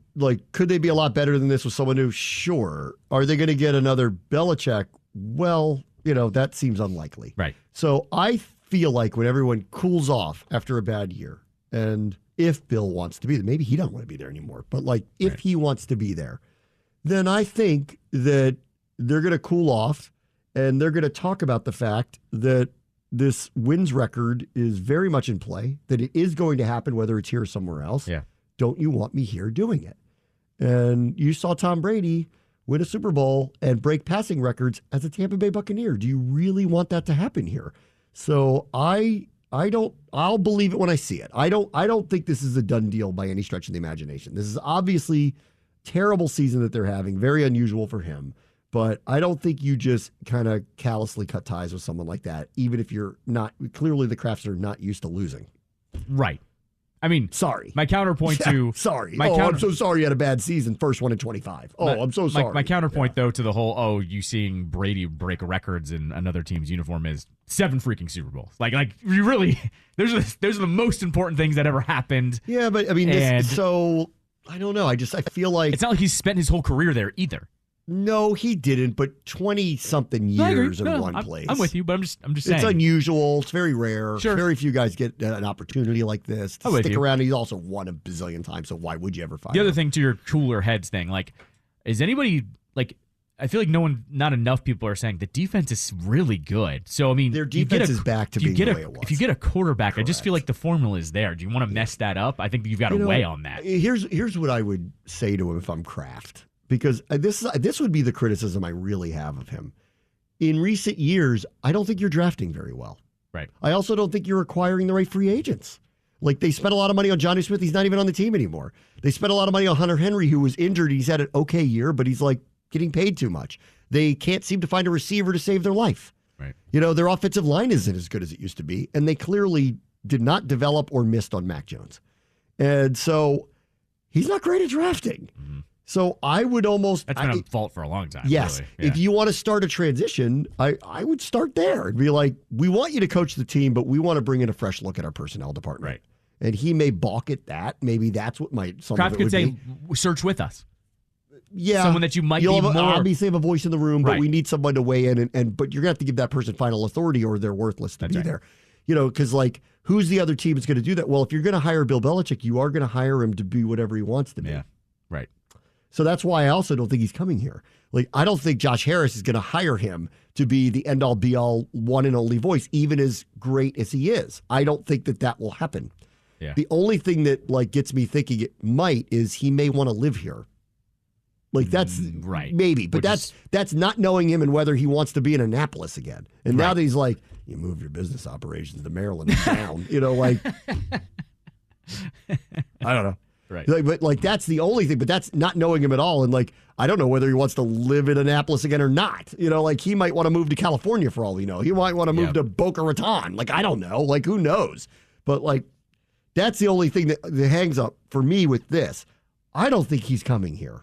Speaker 2: could they be a lot better than this with someone new? Sure. Are they going to get another Belichick? Well, that seems unlikely.
Speaker 3: Right.
Speaker 2: So I feel like when everyone cools off after a bad year, and if Bill wants to be there, maybe he doesn't want to be there anymore, but if he wants to be there, then I think that they're going to cool off and they're going to talk about the fact that this wins record is very much in play, that it is going to happen whether it's here or somewhere else.
Speaker 3: Yeah.
Speaker 2: Don't you want me here doing it? And you saw Tom Brady win a Super Bowl and break passing records as a Tampa Bay Buccaneer. Do you really want that to happen here? So I'll believe it when I see it. I don't think this is a done deal by any stretch of the imagination. This is obviously terrible season that they're having, very unusual for him. But I don't think you just kind of callously cut ties with someone like that, even if you're not, clearly the Crafts are not used to losing.
Speaker 3: Right. I mean,
Speaker 2: sorry.
Speaker 3: My counterpoint to
Speaker 2: sorry. I'm so sorry you had a bad season. First one in 25. I'm so sorry.
Speaker 3: My counterpoint though to the whole you seeing Brady break records in another team's uniform is 7 freaking Super Bowls. Like you really those are the most important things that ever happened.
Speaker 2: Yeah, but I mean, so I don't know. I feel like
Speaker 3: it's not like he's spent his whole career there either.
Speaker 2: No, he didn't, but 20-something years in one place.
Speaker 3: I'm with you, but I'm just saying.
Speaker 2: It's unusual. It's very rare.
Speaker 3: Sure.
Speaker 2: Very few guys get an opportunity like this to stick around. He's also won a bazillion times, so why would you ever fire him?
Speaker 3: The other thing to your cooler heads thing, is anybody, I feel like not enough people are saying the defense is really good. So, I mean,
Speaker 2: their defense is back to being the way it was.
Speaker 3: If you get a quarterback, correct. I just feel like the formula is there. Do you want to mess that up? I think you've got to weigh on that.
Speaker 2: Here's what I would say to him if I'm Kraft. Because this would be the criticism I really have of him. In recent years, I don't think you're drafting very well.
Speaker 3: Right.
Speaker 2: I also don't think you're acquiring the right free agents. They spent a lot of money on Johnny Smith. He's not even on the team anymore. They spent a lot of money on Hunter Henry, who was injured. He's had an okay year, but he's getting paid too much. They can't seem to find a receiver to save their life.
Speaker 3: Right.
Speaker 2: Their offensive line isn't as good as it used to be, and they clearly did not develop or missed on Mac Jones. And so he's not great at drafting. Mm-hmm. So I would almost...
Speaker 3: That's been a fault for a long time.
Speaker 2: Yes.
Speaker 3: Really. Yeah.
Speaker 2: If you want to start a transition, I would start there and be like, we want you to coach the team, but we want to bring in a fresh look at our personnel department.
Speaker 3: Right.
Speaker 2: And he may balk at that. Maybe that's what
Speaker 3: Kraft could say, search with us.
Speaker 2: Yeah.
Speaker 3: Someone that you might be more...
Speaker 2: obviously have a voice in the room, but we need someone to weigh in. But you're going to have to give that person final authority or they're worthless to be there. Because who's the other team that's going to do that? Well, if you're going to hire Bill Belichick, you are going to hire him to be whatever he wants to be.
Speaker 3: Yeah. Right.
Speaker 2: So that's why I also don't think he's coming here. I don't think Josh Harris is going to hire him to be the end-all, be-all, one and only voice, even as great as he is. I don't think that will happen.
Speaker 3: Yeah.
Speaker 2: The only thing that gets me thinking it might is he may want to live here. That's
Speaker 3: right.
Speaker 2: Maybe, but that's not knowing him and whether he wants to be in Annapolis again. And now that he's you move your business operations to Maryland down, I don't know.
Speaker 3: Right.
Speaker 2: But that's the only thing. But that's not knowing him at all. And I don't know whether he wants to live in Annapolis again or not. He might want to move to California for all we know. He might want to move to Boca Raton. I don't know. Who knows? But that's the only thing that hangs up for me with this. I don't think he's coming here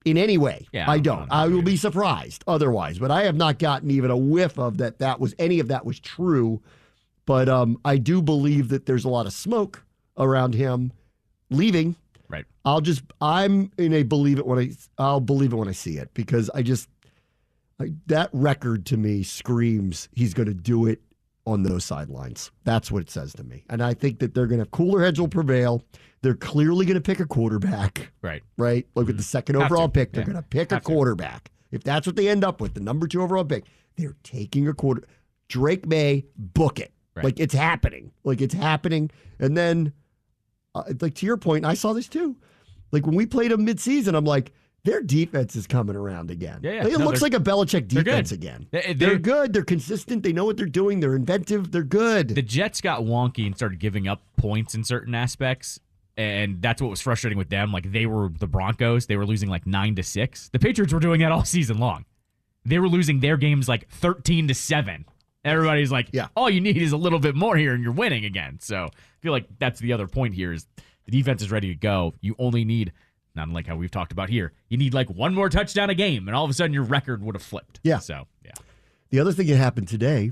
Speaker 2: in any way.
Speaker 3: Yeah,
Speaker 2: I don't. I will be surprised otherwise. But I have not gotten even a whiff of that was any of that was true. But I do believe that there's a lot of smoke around him leaving.
Speaker 3: Right.
Speaker 2: I'm in a believe it when I'll believe it when I see it, because that record to me screams he's going to do it on those sidelines. That's what it says to me. And I think that they're going to have cooler heads will prevail. They're clearly going to pick a quarterback.
Speaker 3: Right.
Speaker 2: Right. With the second overall pick, they're going to pick a quarterback. If that's what they end up with, the number 2 overall pick, they're taking a quarter. Drake May, book it.
Speaker 3: Right.
Speaker 2: Like, it's happening. And then, like, to your point, I saw this too. Like, when we played them midseason, I'm like, their defense is coming around again.
Speaker 3: Yeah.
Speaker 2: Like, it looks like a Belichick defense
Speaker 3: good.
Speaker 2: again.
Speaker 3: They're
Speaker 2: good. They're consistent. They know what they're doing. They're inventive. They're good.
Speaker 3: The Jets got wonky and started giving up points in certain aspects. And that's what was frustrating with them. Like, they were the Broncos. They were losing like 9-6. The Patriots were doing that all season long. They were losing their games like 13-7. Everybody's like, all you need is a little bit more here and you're winning again. So I feel like that's the other point here is the defense is ready to go. You only need, not like how we've talked about here, you need like one more touchdown a game, and all of a sudden your record would have flipped.
Speaker 2: Yeah.
Speaker 3: So, yeah.
Speaker 2: The other thing that happened today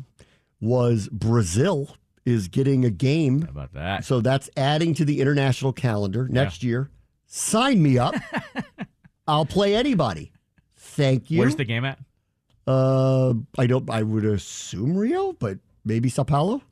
Speaker 2: was Brazil is getting a game.
Speaker 3: How about that?
Speaker 2: So that's adding to the international calendar next year. Sign me up. I'll play anybody. Thank you.
Speaker 3: Where's the game at?
Speaker 2: I would assume Rio, but maybe Sao Paulo.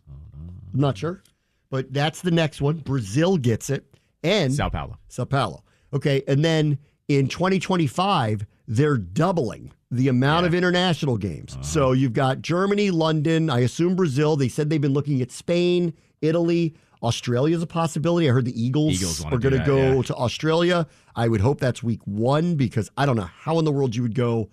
Speaker 2: I'm not sure. But that's the next one. Brazil gets it. And
Speaker 3: Sao Paulo.
Speaker 2: Okay. And then in 2025, they're doubling the amount of international games. So you've got Germany, London, I assume Brazil. They said they've been looking at Spain, Italy. Australia's a possibility. I heard the Eagles are going to go to Australia. I would hope that's week 1 because I don't know how in the world you would go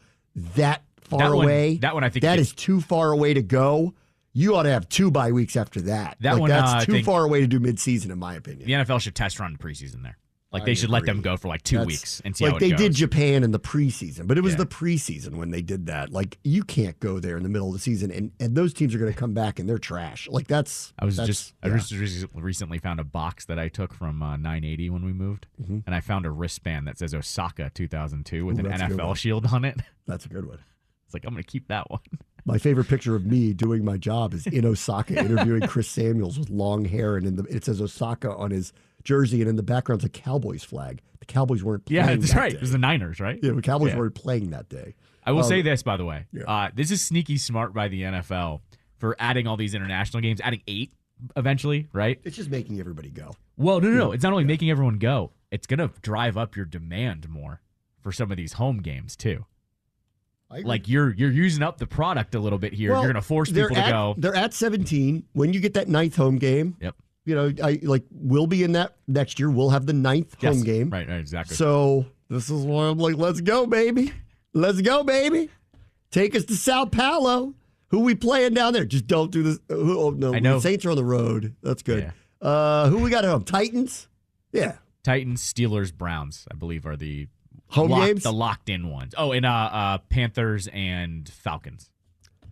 Speaker 2: that far away.
Speaker 3: That one I think
Speaker 2: that is too far away to go. You ought to have 2 bye weeks after that. That's too far away to do midseason, in my opinion.
Speaker 3: The NFL should test run the preseason there. Like, they should let them go for like 2 weeks and see how it goes.
Speaker 2: Like, they did Japan in the preseason, but it was the preseason when they did that. Like, you can't go there in the middle of the season, and those teams are going to come back and they're trash. Like, I just
Speaker 3: recently found a box that I took from 980 when we moved, and I found a wristband that says Osaka 2002 with an NFL shield on it.
Speaker 2: That's a good one.
Speaker 3: It's like, I'm going to keep that one.
Speaker 2: My favorite picture of me doing my job is in Osaka interviewing Chris Samuels with long hair, and it says Osaka on his jersey, and in the background's a Cowboys flag. The Cowboys weren't playing
Speaker 3: that's
Speaker 2: that
Speaker 3: right.
Speaker 2: day.
Speaker 3: It was the Niners, right?
Speaker 2: Yeah, the Cowboys weren't playing that day.
Speaker 3: I will say this, by the way. This is sneaky smart by the NFL for adding all these international games, adding 8 eventually, right?
Speaker 2: It's just making everybody go.
Speaker 3: Well, no. It's not only making everyone go. It's going to drive up your demand more for some of these home games, too. Like, you're using up the product a little bit here.
Speaker 2: Well,
Speaker 3: you're going to force people to go.
Speaker 2: They're at 17. When you get that 9th home game, we'll be in that next year. We'll have the 9th home game.
Speaker 3: Right, exactly.
Speaker 2: So this is why I'm like, let's go, baby. Let's go, baby. Take us to Sao Paulo. Who we playing down there? Just don't do this. Oh, no,
Speaker 3: I know.
Speaker 2: The Saints are on the road. That's good. Yeah. Who we got at home? Titans? Yeah.
Speaker 3: Titans, Steelers, Browns, I believe, are the
Speaker 2: home games?
Speaker 3: The locked-in ones. Oh, and Panthers and Falcons.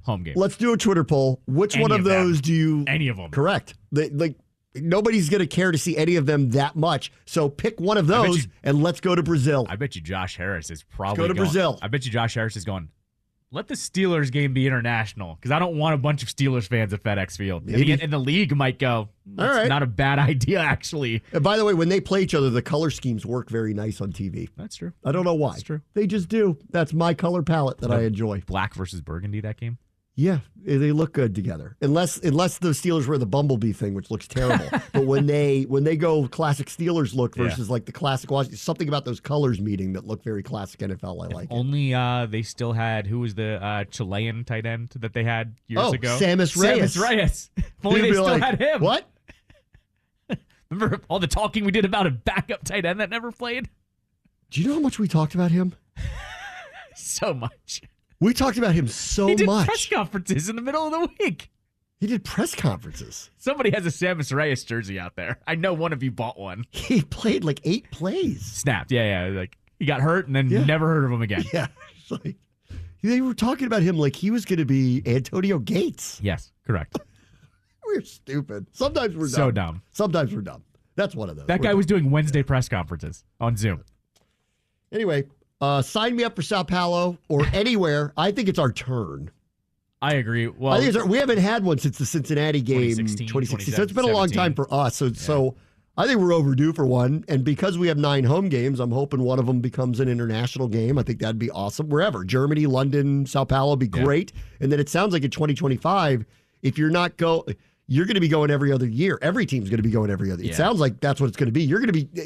Speaker 3: Home game.
Speaker 2: Let's do a Twitter poll. Which one of those do you...
Speaker 3: Any of them.
Speaker 2: Correct. Nobody's going to care to see any of them that much. So pick one of those and let's go to Brazil.
Speaker 3: I bet you Josh Harris is probably
Speaker 2: go to Brazil.
Speaker 3: I bet you Josh Harris is going, let the Steelers game be international because I don't want a bunch of Steelers fans at FedEx Field. And the league might go, that's not a bad idea, actually.
Speaker 2: And by the way, when they play each other, the color schemes work very nice on TV.
Speaker 3: That's true.
Speaker 2: I don't know why.
Speaker 3: That's true.
Speaker 2: They just do. That's my color palette that I enjoy.
Speaker 3: Black versus burgundy, that game?
Speaker 2: Yeah, they look good together. Unless the Steelers wear the bumblebee thing, which looks terrible. But when they go classic Steelers look versus like the classic Washington, something about those colors meeting that look very classic NFL. I like it.
Speaker 3: Only they still had, who was the Chilean tight end that they had years ago?
Speaker 2: Samus Reyes.
Speaker 3: If only they still had him.
Speaker 2: What?
Speaker 3: Remember all the talking we did about a backup tight end that never played?
Speaker 2: Do you know how much we talked about him?
Speaker 3: So much.
Speaker 2: We talked about him so much.
Speaker 3: He did press conferences in the middle of the week.
Speaker 2: He did press conferences.
Speaker 3: Somebody has a Samus Reyes jersey out there. I know one of you bought one.
Speaker 2: He played like 8 plays.
Speaker 3: Snapped. Yeah. Like he got hurt and then never heard of him again.
Speaker 2: Yeah. Like, they were talking about him like he was going to be Antonio Gates.
Speaker 3: Yes, correct.
Speaker 2: We're stupid. Sometimes we're dumb.
Speaker 3: So dumb.
Speaker 2: Sometimes we're dumb. That's one of those.
Speaker 3: That guy was doing Wednesday press conferences on Zoom.
Speaker 2: Anyway, sign me up for Sao Paulo or anywhere. I think it's our turn.
Speaker 3: I agree. Well,
Speaker 2: we haven't had one since the Cincinnati game 2016. So it's been a long time for us. So I think we're overdue for one. And because we have 9 home games, I'm hoping one of them becomes an international game. I think that'd be awesome. Wherever. Germany, London, Sao Paulo would be great. And then it sounds like in 2025, if you're not you're going to be going every other year. Every team's going to be going every other year. It sounds like that's what it's going to be.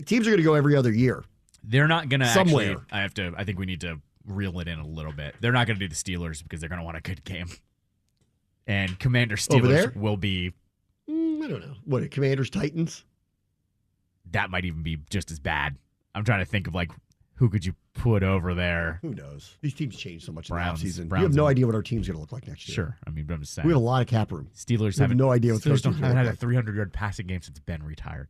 Speaker 2: Teams are going to go every other year.
Speaker 3: They're not going to
Speaker 2: somewhere.
Speaker 3: Actually, I think we need to reel it in a little bit. They're not going to do the Steelers because they're going to want a good game. And Commander Steelers will be
Speaker 2: I don't know. What, Commanders, Titans?
Speaker 3: That might even be just as bad. I'm trying to think of like who could you put over there.
Speaker 2: Who knows? These teams change so much
Speaker 3: Browns,
Speaker 2: in the offseason.
Speaker 3: Browns
Speaker 2: You have no idea what our team's going to look like next year.
Speaker 3: Sure. I mean, but I'm just saying.
Speaker 2: We have a lot of cap room.
Speaker 3: Steelers
Speaker 2: have no idea what
Speaker 3: Steelers
Speaker 2: the
Speaker 3: haven't had a 300-yard passing game since Ben retired.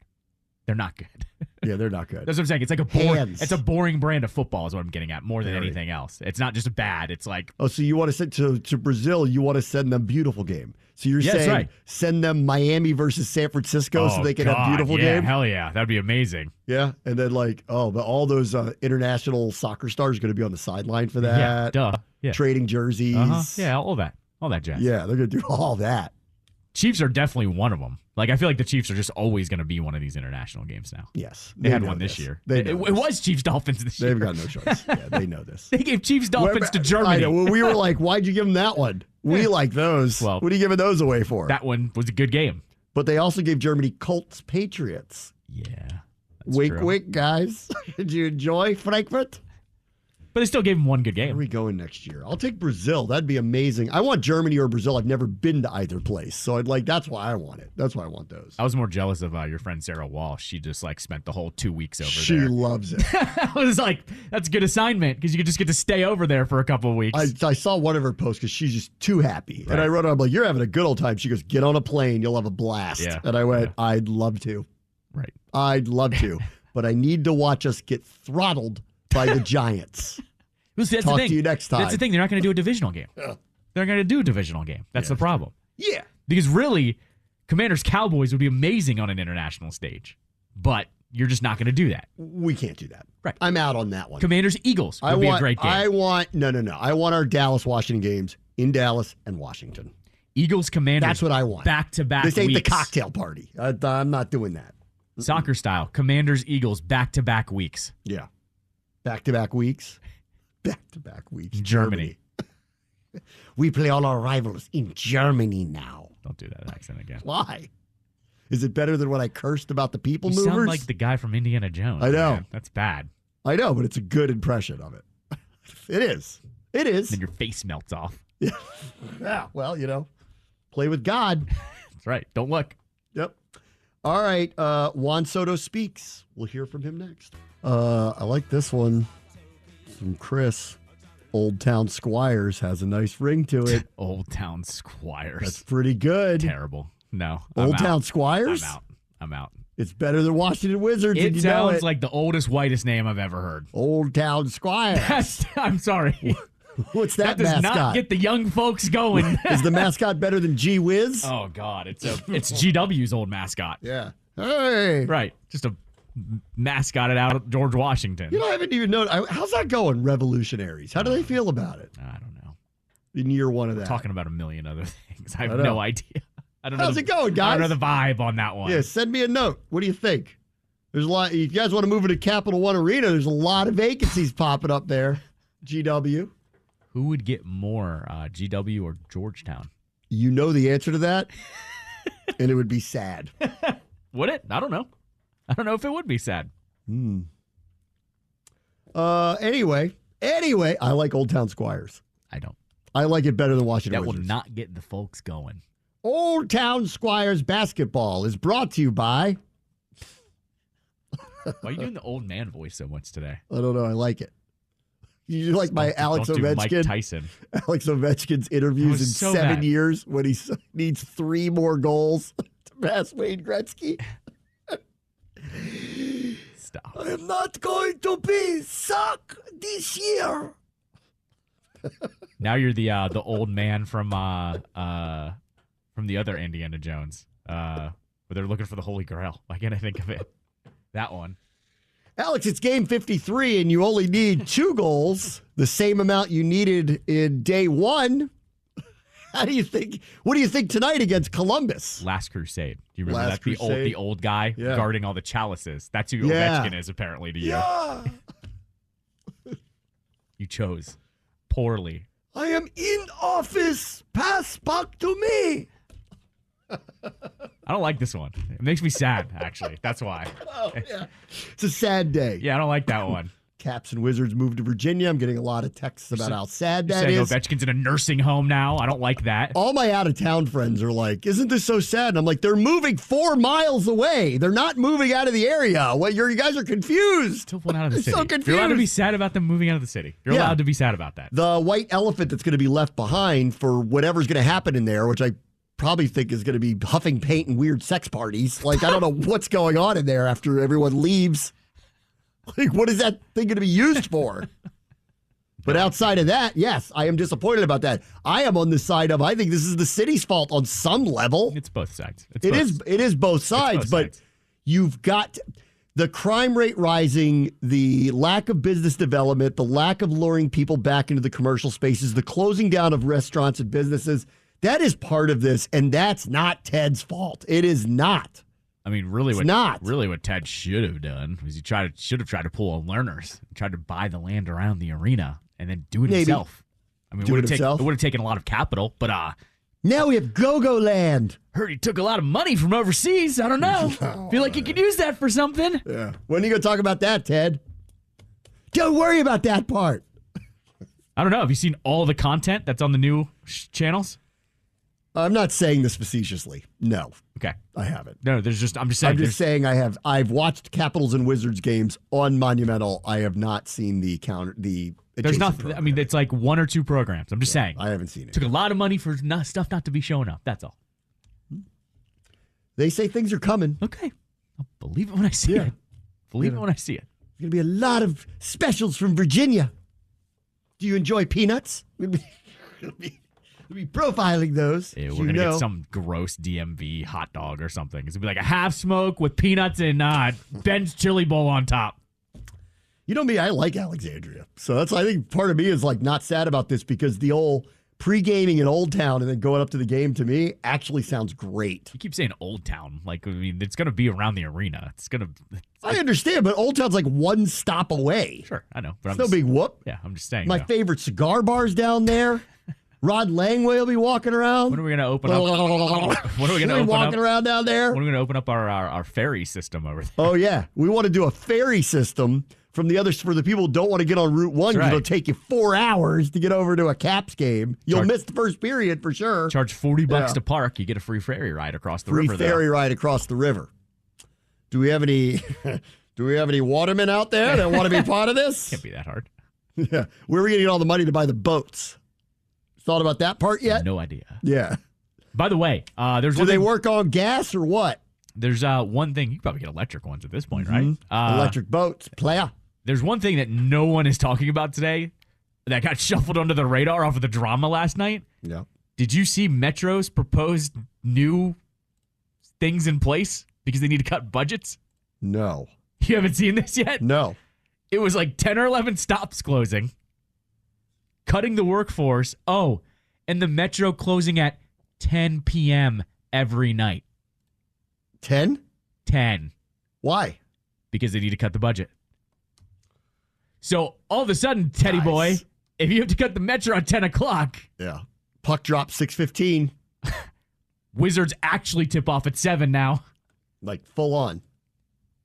Speaker 3: They're not good.
Speaker 2: Yeah, they're not good.
Speaker 3: That's what I'm saying. It's like it's a boring brand of football is what I'm getting at more than anything else. It's not just bad. It's like,
Speaker 2: oh, so you want to send to Brazil, you want to send them beautiful game. So you're saying send them Miami versus San Francisco so they can have beautiful game?
Speaker 3: Hell yeah. That'd be amazing.
Speaker 2: Yeah. And then but all those international soccer stars are going to be on the sideline for that.
Speaker 3: Yeah, duh. Yeah.
Speaker 2: Trading jerseys.
Speaker 3: Uh-huh. Yeah, all that jazz.
Speaker 2: Yeah, they're going to do all that.
Speaker 3: Chiefs are definitely one of them. Like, I feel like the Chiefs are just always going to be one of these international games now.
Speaker 2: Yes.
Speaker 3: They had one this year. It was Chiefs-Dolphins this year.
Speaker 2: They've got no choice. Yeah, they know this.
Speaker 3: They gave Chiefs-Dolphins to Germany.
Speaker 2: I know. Well, we were like, why'd you give them that one? We like those. Well, what are you giving those away for?
Speaker 3: That one was a good game.
Speaker 2: But they also gave Germany Colts-Patriots.
Speaker 3: Yeah.
Speaker 2: Wink, wink, guys. Did you enjoy Frankfurt?
Speaker 3: But they still gave him one good game.
Speaker 2: Where are we going next year? I'll take Brazil. That'd be amazing. I want Germany or Brazil. I've never been to either place. So that's why I want it. That's why I want those.
Speaker 3: I was more jealous of your friend Sarah Walsh. She just spent the whole 2 weeks over there.
Speaker 2: She loves it.
Speaker 3: I was like, that's a good assignment because you could just get to stay over there for a couple of weeks.
Speaker 2: I saw one of her posts because she's just too happy. Right. And I wrote her, I'm like, you're having a good old time. She goes, get on a plane. You'll have a blast. Yeah. And I went, I'd love to.
Speaker 3: Right.
Speaker 2: I'd love to. But I need to watch us get throttled by the Giants. Talk to you next time.
Speaker 3: That's the thing. They're not going to do a divisional game. They're going to do a divisional game. That's the problem.
Speaker 2: Yeah.
Speaker 3: Because really, Commanders-Cowboys would be amazing on an international stage. But you're just not going to do that.
Speaker 2: We can't do that.
Speaker 3: Right.
Speaker 2: I'm out on that one.
Speaker 3: Commanders-Eagles would be a great game.
Speaker 2: I want our Dallas-Washington games in Dallas and Washington.
Speaker 3: Eagles-Commanders.
Speaker 2: That's what I want.
Speaker 3: Back-to-back weeks.
Speaker 2: This ain't the cocktail party. I'm not doing that.
Speaker 3: Soccer style. Commanders-Eagles back-to-back weeks.
Speaker 2: Yeah. Back-to-back weeks. Back-to-back weeks.
Speaker 3: Germany.
Speaker 2: We play all our rivals in Germany now.
Speaker 3: Don't do that accent again.
Speaker 2: Why? Is it better than what I cursed about the people movers?
Speaker 3: You sound like the guy from Indiana Jones.
Speaker 2: I know.
Speaker 3: Man. That's bad.
Speaker 2: I know, but it's a good impression of it. It is. It is.
Speaker 3: Then your face melts off.
Speaker 2: Yeah. Well, play with God.
Speaker 3: That's right. Don't look.
Speaker 2: Yep. All right. Juan Soto speaks. We'll hear from him next. I like this one. From Chris. Old Town Squires has a nice ring to it.
Speaker 3: Old Town Squires.
Speaker 2: That's pretty good.
Speaker 3: Terrible. No.
Speaker 2: Old Town Squires?
Speaker 3: I'm out.
Speaker 2: It's better than Washington Wizards.
Speaker 3: It sounds like the oldest, whitest name I've ever heard.
Speaker 2: Old Town Squires.
Speaker 3: I'm sorry.
Speaker 2: What's that
Speaker 3: does
Speaker 2: mascot?
Speaker 3: Not get the young folks going.
Speaker 2: Is the mascot better than G Wiz?
Speaker 3: Oh God, it's GW's old mascot.
Speaker 2: Yeah. Hey.
Speaker 3: Right. Just a mascotted out of George Washington.
Speaker 2: I haven't even known. How's that going, Revolutionaries? How do they feel about it?
Speaker 3: I don't know.
Speaker 2: In year one of that.
Speaker 3: Talking about a million other things. I have no idea. I don't know.
Speaker 2: How's it going, guys?
Speaker 3: I don't know the vibe on that one.
Speaker 2: Yeah, send me a note. What do you think? There's a lot. If you guys want to move into Capital One Arena, there's a lot of vacancies popping up there. GW.
Speaker 3: Who would get more, GW or Georgetown?
Speaker 2: You know the answer to that, and it would be sad.
Speaker 3: Would it? I don't know. I don't know if it would be sad.
Speaker 2: Anyway, I like Old Town Squires.
Speaker 3: I don't.
Speaker 2: I like it better than Washington
Speaker 3: That
Speaker 2: Wizards.
Speaker 3: will not get the folks going.
Speaker 2: Old Town Squires basketball is brought to you by...
Speaker 3: Why are you doing the old man voice so much today?
Speaker 2: I don't know. I like it. You like my Alex
Speaker 3: don't
Speaker 2: Ovechkin?
Speaker 3: Do Mike Tyson.
Speaker 2: Alex Ovechkin's interviews in
Speaker 3: so
Speaker 2: 7
Speaker 3: bad.
Speaker 2: years when he needs 3 more goals to pass Wayne Gretzky.
Speaker 3: Stop.
Speaker 2: I am not going to be suck this year.
Speaker 3: Now you're the old man from the other Indiana Jones, where they're looking for the Holy Grail. Why can't I think of it? That one.
Speaker 2: Alex, it's game 53, and you only need 2 goals, the same amount you needed in day 1. How do you think? What do you think tonight against Columbus?
Speaker 3: Last Crusade. Do you remember
Speaker 2: Last
Speaker 3: that?
Speaker 2: Crusade?
Speaker 3: The old guy guarding all the chalices. That's who Ovechkin is apparently to you.
Speaker 2: Yeah.
Speaker 3: You chose poorly.
Speaker 2: I am in office. Pass back to me.
Speaker 3: I don't like this one. It makes me sad, actually. That's why.
Speaker 2: Oh, yeah. It's a sad day.
Speaker 3: Yeah, I don't like that one.
Speaker 2: Caps and Wizards moved to Virginia. I'm getting a lot of texts about how sad that is.
Speaker 3: Ovechkin's in a nursing home now. I don't like that.
Speaker 2: All my out-of-town friends are like, isn't this so sad? And I'm like, they're moving 4 miles away. They're not moving out of the area. What, you guys are confused.
Speaker 3: Still pulling out of the city.
Speaker 2: So confused.
Speaker 3: You're allowed to be sad about them moving out of the city. You're allowed to be sad about that.
Speaker 2: The white elephant that's going to be left behind for whatever's going to happen in there, which I probably think is going to be huffing paint and weird sex parties. Like, I don't know what's going on in there after everyone leaves. Like, what is that thing going to be used for? But outside of that, yes, I am disappointed about that. I am on the side of, I think this is the city's fault on some level.
Speaker 3: It's both sides.
Speaker 2: It is both sides, but you've got the crime rate rising, the lack of business development, the lack of luring people back into the commercial spaces, the closing down of restaurants and businesses. That is part of this, and that's not Ted's fault. It is not.
Speaker 3: I mean, really, what Ted should have done was he should have tried to pull on learners, tried to buy the land around the arena, and then do it himself. I mean, it would have taken a lot of capital, but
Speaker 2: now we have Go-Go Land.
Speaker 3: Heard he took a lot of money from overseas. I don't know. Feel like he could use that for something.
Speaker 2: Yeah. When are you going to talk about that, Ted? Don't worry about that part.
Speaker 3: I don't know. Have you seen all the content that's on the new channels?
Speaker 2: I'm not saying this facetiously. No.
Speaker 3: Okay.
Speaker 2: I haven't.
Speaker 3: No, I'm just saying
Speaker 2: I've watched Capitals and Wizards games on Monumental. I have not seen there's not.
Speaker 3: I mean, it's like 1 or 2 programs. I'm just saying.
Speaker 2: I haven't seen it.
Speaker 3: Took a lot of money for stuff not to be showing up. That's all.
Speaker 2: They say things are coming.
Speaker 3: Okay. I'll believe it when I see it. Believe it when I see it.
Speaker 2: There's going to be a lot of specials from Virginia. Do you enjoy peanuts? We'll be profiling those.
Speaker 3: Yeah, we're going to get some gross DMV hot dog or something. It's going to be like a half smoke with peanuts and Ben's chili bowl on top.
Speaker 2: You know me, I like Alexandria. So I think part of me is like not sad about this because the old pre-gaming in Old Town and then going up to the game to me actually sounds great.
Speaker 3: You keep saying Old Town. Like, I mean, it's going to be around the arena.
Speaker 2: I understand, but Old Town's like one stop away.
Speaker 3: Sure, I know. But
Speaker 2: it's no big whoop.
Speaker 3: Yeah, I'm just saying.
Speaker 2: My favorite cigar bar's down there. Rod Langway will be walking around.
Speaker 3: When are we going to open up? When are we going to open
Speaker 2: walking around down there?
Speaker 3: When are we going to open up our ferry system over there?
Speaker 2: Oh, yeah. We want to do a ferry system from the others for the people who don't want to get on Route 1 because it'll take you 4 hours to get over to a Caps game. You'll miss the first period for sure.
Speaker 3: Charge $40 to park. You get a free ferry ride across the river.
Speaker 2: Free ferry ride across the river. Do we have any watermen out there that want to be part of this?
Speaker 3: Can't be that hard.
Speaker 2: Yeah. Where are we going to get all the money to buy the boats? Thought about that part yet?
Speaker 3: No idea.
Speaker 2: Yeah.
Speaker 3: By the way,
Speaker 2: do they work on gas or what?
Speaker 3: There's one thing. You can probably get electric ones at this point, right?
Speaker 2: Electric boats. Playa.
Speaker 3: There's one thing that no one is talking about today that got shuffled under the radar off of the drama last night.
Speaker 2: Yeah.
Speaker 3: Did you see Metro's proposed new things in place because they need to cut budgets?
Speaker 2: No.
Speaker 3: You haven't seen this yet?
Speaker 2: No.
Speaker 3: It was like 10 or 11 stops closing. Cutting the workforce. Oh, and the Metro closing at 10 p.m. every night.
Speaker 2: 10?
Speaker 3: 10.
Speaker 2: Why?
Speaker 3: Because they need to cut the budget. So all of a sudden, Teddy boy, if you have to cut the Metro at 10 o'clock.
Speaker 2: Yeah. Puck drop 6:15.
Speaker 3: Wizards actually tip off at 7 now.
Speaker 2: Like full on.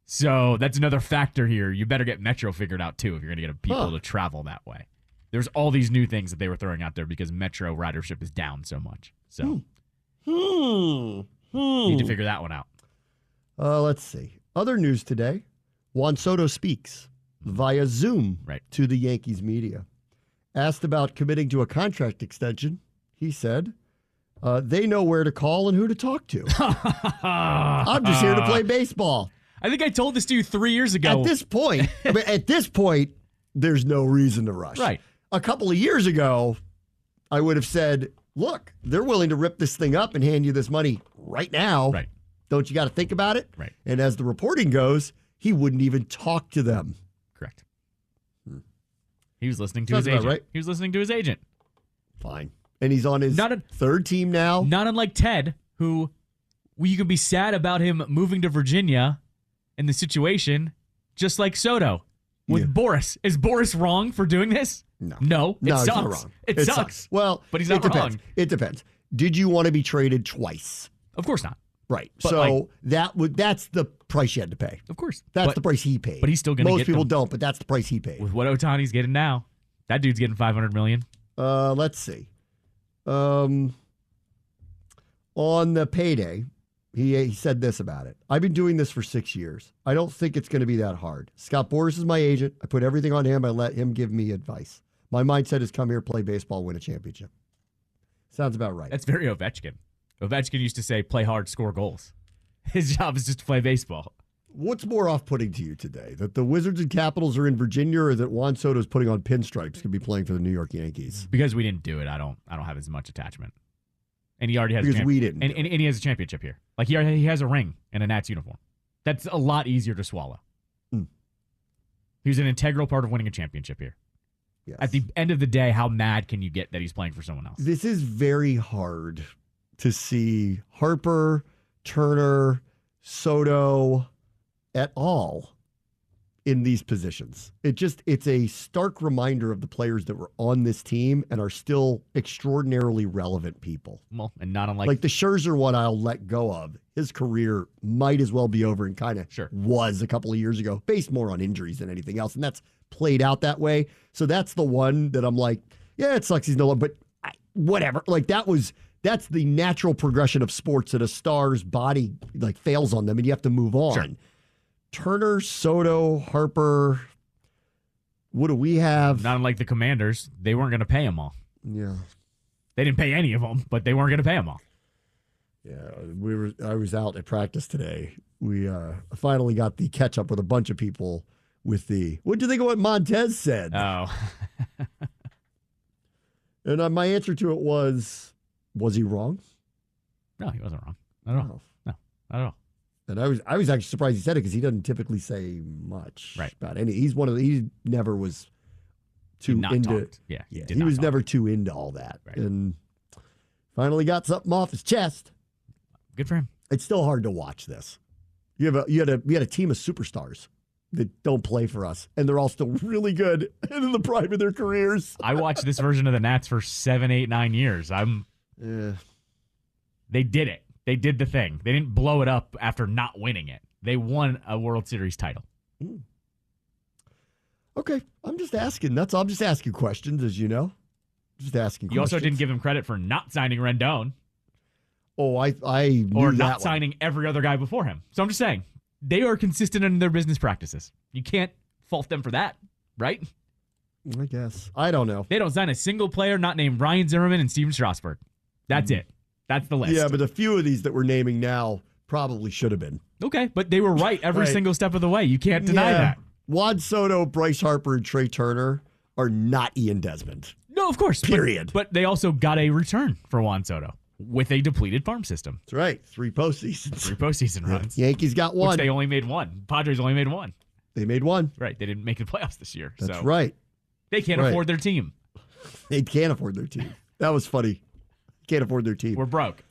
Speaker 3: So that's another factor here. You better get Metro figured out too if you're going to get people to travel that way. There's all these new things that they were throwing out there because Metro ridership is down so much. So need to figure that one out.
Speaker 2: Let's see. Other news today. Juan Soto speaks via Zoom to the Yankees media. Asked about committing to a contract extension, he said, they know where to call and who to talk to. I'm just here to play baseball.
Speaker 3: I think I told this to you 3 years ago.
Speaker 2: At this point, there's no reason to rush.
Speaker 3: Right.
Speaker 2: A couple of years ago, I would have said, look, they're willing to rip this thing up and hand you this money right now.
Speaker 3: Right.
Speaker 2: Don't you got to think about it?
Speaker 3: Right.
Speaker 2: And as the reporting goes, he wouldn't even talk to them.
Speaker 3: Correct. He was listening to his agent. Right. He was listening to his agent.
Speaker 2: Fine. And he's on his third team now.
Speaker 3: Not unlike Ted, who you can be sad about him moving to Virginia in the situation, just like Soto with Boris. Is Boris wrong for doing this? No. It sucks.
Speaker 2: Not wrong.
Speaker 3: It sucks.
Speaker 2: Well,
Speaker 3: but he's not wrong.
Speaker 2: It depends. Did you want to be traded twice?
Speaker 3: Of course not.
Speaker 2: Right.
Speaker 3: But,
Speaker 2: so that's the price you had to pay.
Speaker 3: Of course.
Speaker 2: That's the price he paid.
Speaker 3: But he's still going to get
Speaker 2: Most people
Speaker 3: them.
Speaker 2: don't, but that's the price he paid.
Speaker 3: With what Ohtani's getting now, that dude's getting $500 million.
Speaker 2: Let's see. On the payday, he said this about it. I've been doing this for 6 years. I don't think it's going to be that hard. Scott Boras is my agent. I put everything on him. I let him give me advice. My mindset is come here, play baseball, win a championship. Sounds about right.
Speaker 3: That's very Ovechkin. Ovechkin used to say, play hard, score goals. His job is just to play baseball.
Speaker 2: What's more off-putting to you today? That the Wizards and Capitals are in Virginia, or that Juan Soto's putting on pinstripes, could be playing for the New York Yankees?
Speaker 3: Because we didn't do it, I don't have as much attachment. And he already has
Speaker 2: Because we didn't.
Speaker 3: And he has a championship here. Like he has a ring and a Nats uniform. That's a lot easier to swallow. He was an integral part of winning a championship here.
Speaker 2: Yes.
Speaker 3: At the end of the day, how mad can you get that he's playing for someone else?
Speaker 2: This is very hard to see Harper, Turner, Soto at all in these positions. It's a stark reminder of the players that were on this team and are still extraordinarily relevant people.
Speaker 3: Well, and not unlike
Speaker 2: like the Scherzer one I'll let go of. His career might as well be over and kind of was a couple of years ago, based more on injuries than anything else. And that's played out that way. So that's the one that I'm like, yeah, it sucks he's no longer, but whatever. Like that's the natural progression of sports, that a star's body like fails on them and you have to move on.
Speaker 3: Sure.
Speaker 2: Turner, Soto, Harper, what do we have?
Speaker 3: Not unlike the Commanders, they weren't going to pay them all.
Speaker 2: Yeah.
Speaker 3: They didn't pay any of them, but they weren't going to pay them all.
Speaker 2: Yeah, I was out at practice today. We finally got the catch up with a bunch of people with the, what do you think of what Montez said?
Speaker 3: Oh.
Speaker 2: And my answer to it was he wrong?
Speaker 3: No, he wasn't wrong. Not at all. No, not at all.
Speaker 2: And I was actually surprised he said it, because he doesn't typically say much about any. He's he never was too into.
Speaker 3: Yeah,
Speaker 2: he was never too into all that, and finally got something off his chest.
Speaker 3: Good for him.
Speaker 2: It's still hard to watch this. You had a team of superstars that don't play for us, and they're all still really good and in the prime of their careers.
Speaker 3: I watched this version of the Nats for 7, 8, 9 years. They did it. They did the thing. They didn't blow it up after not winning it. They won a World Series title.
Speaker 2: Okay, I'm just asking. That's all. I'm just asking questions, as you know. Just asking questions.
Speaker 3: You also didn't give him credit for not signing Rendon.
Speaker 2: Oh, I knew
Speaker 3: or
Speaker 2: that
Speaker 3: not
Speaker 2: one.
Speaker 3: signing every other guy before him. So I'm just saying, they are consistent in their business practices. You can't fault them for that, right?
Speaker 2: I guess. I don't know.
Speaker 3: They don't sign a single player not named Ryan Zimmerman and Steven Strasburg. That's it. That's the list.
Speaker 2: Yeah, but a few of these that we're naming now probably should have been.
Speaker 3: Okay, but they were right every single step of the way. You can't deny that.
Speaker 2: Juan Soto, Bryce Harper, and Trey Turner are not Ian Desmond.
Speaker 3: No, of course.
Speaker 2: Period.
Speaker 3: But they also got a return for Juan Soto with a depleted farm system.
Speaker 2: That's right. 3 postseasons.
Speaker 3: 3 postseason runs.
Speaker 2: Yankees got one.
Speaker 3: Which they only made one. Padres only made one.
Speaker 2: They made one.
Speaker 3: Right. They didn't make the playoffs this year.
Speaker 2: That's
Speaker 3: so
Speaker 2: right.
Speaker 3: They can't afford their team.
Speaker 2: They can't afford their team. That was funny. Can't afford their team.
Speaker 3: We're broke.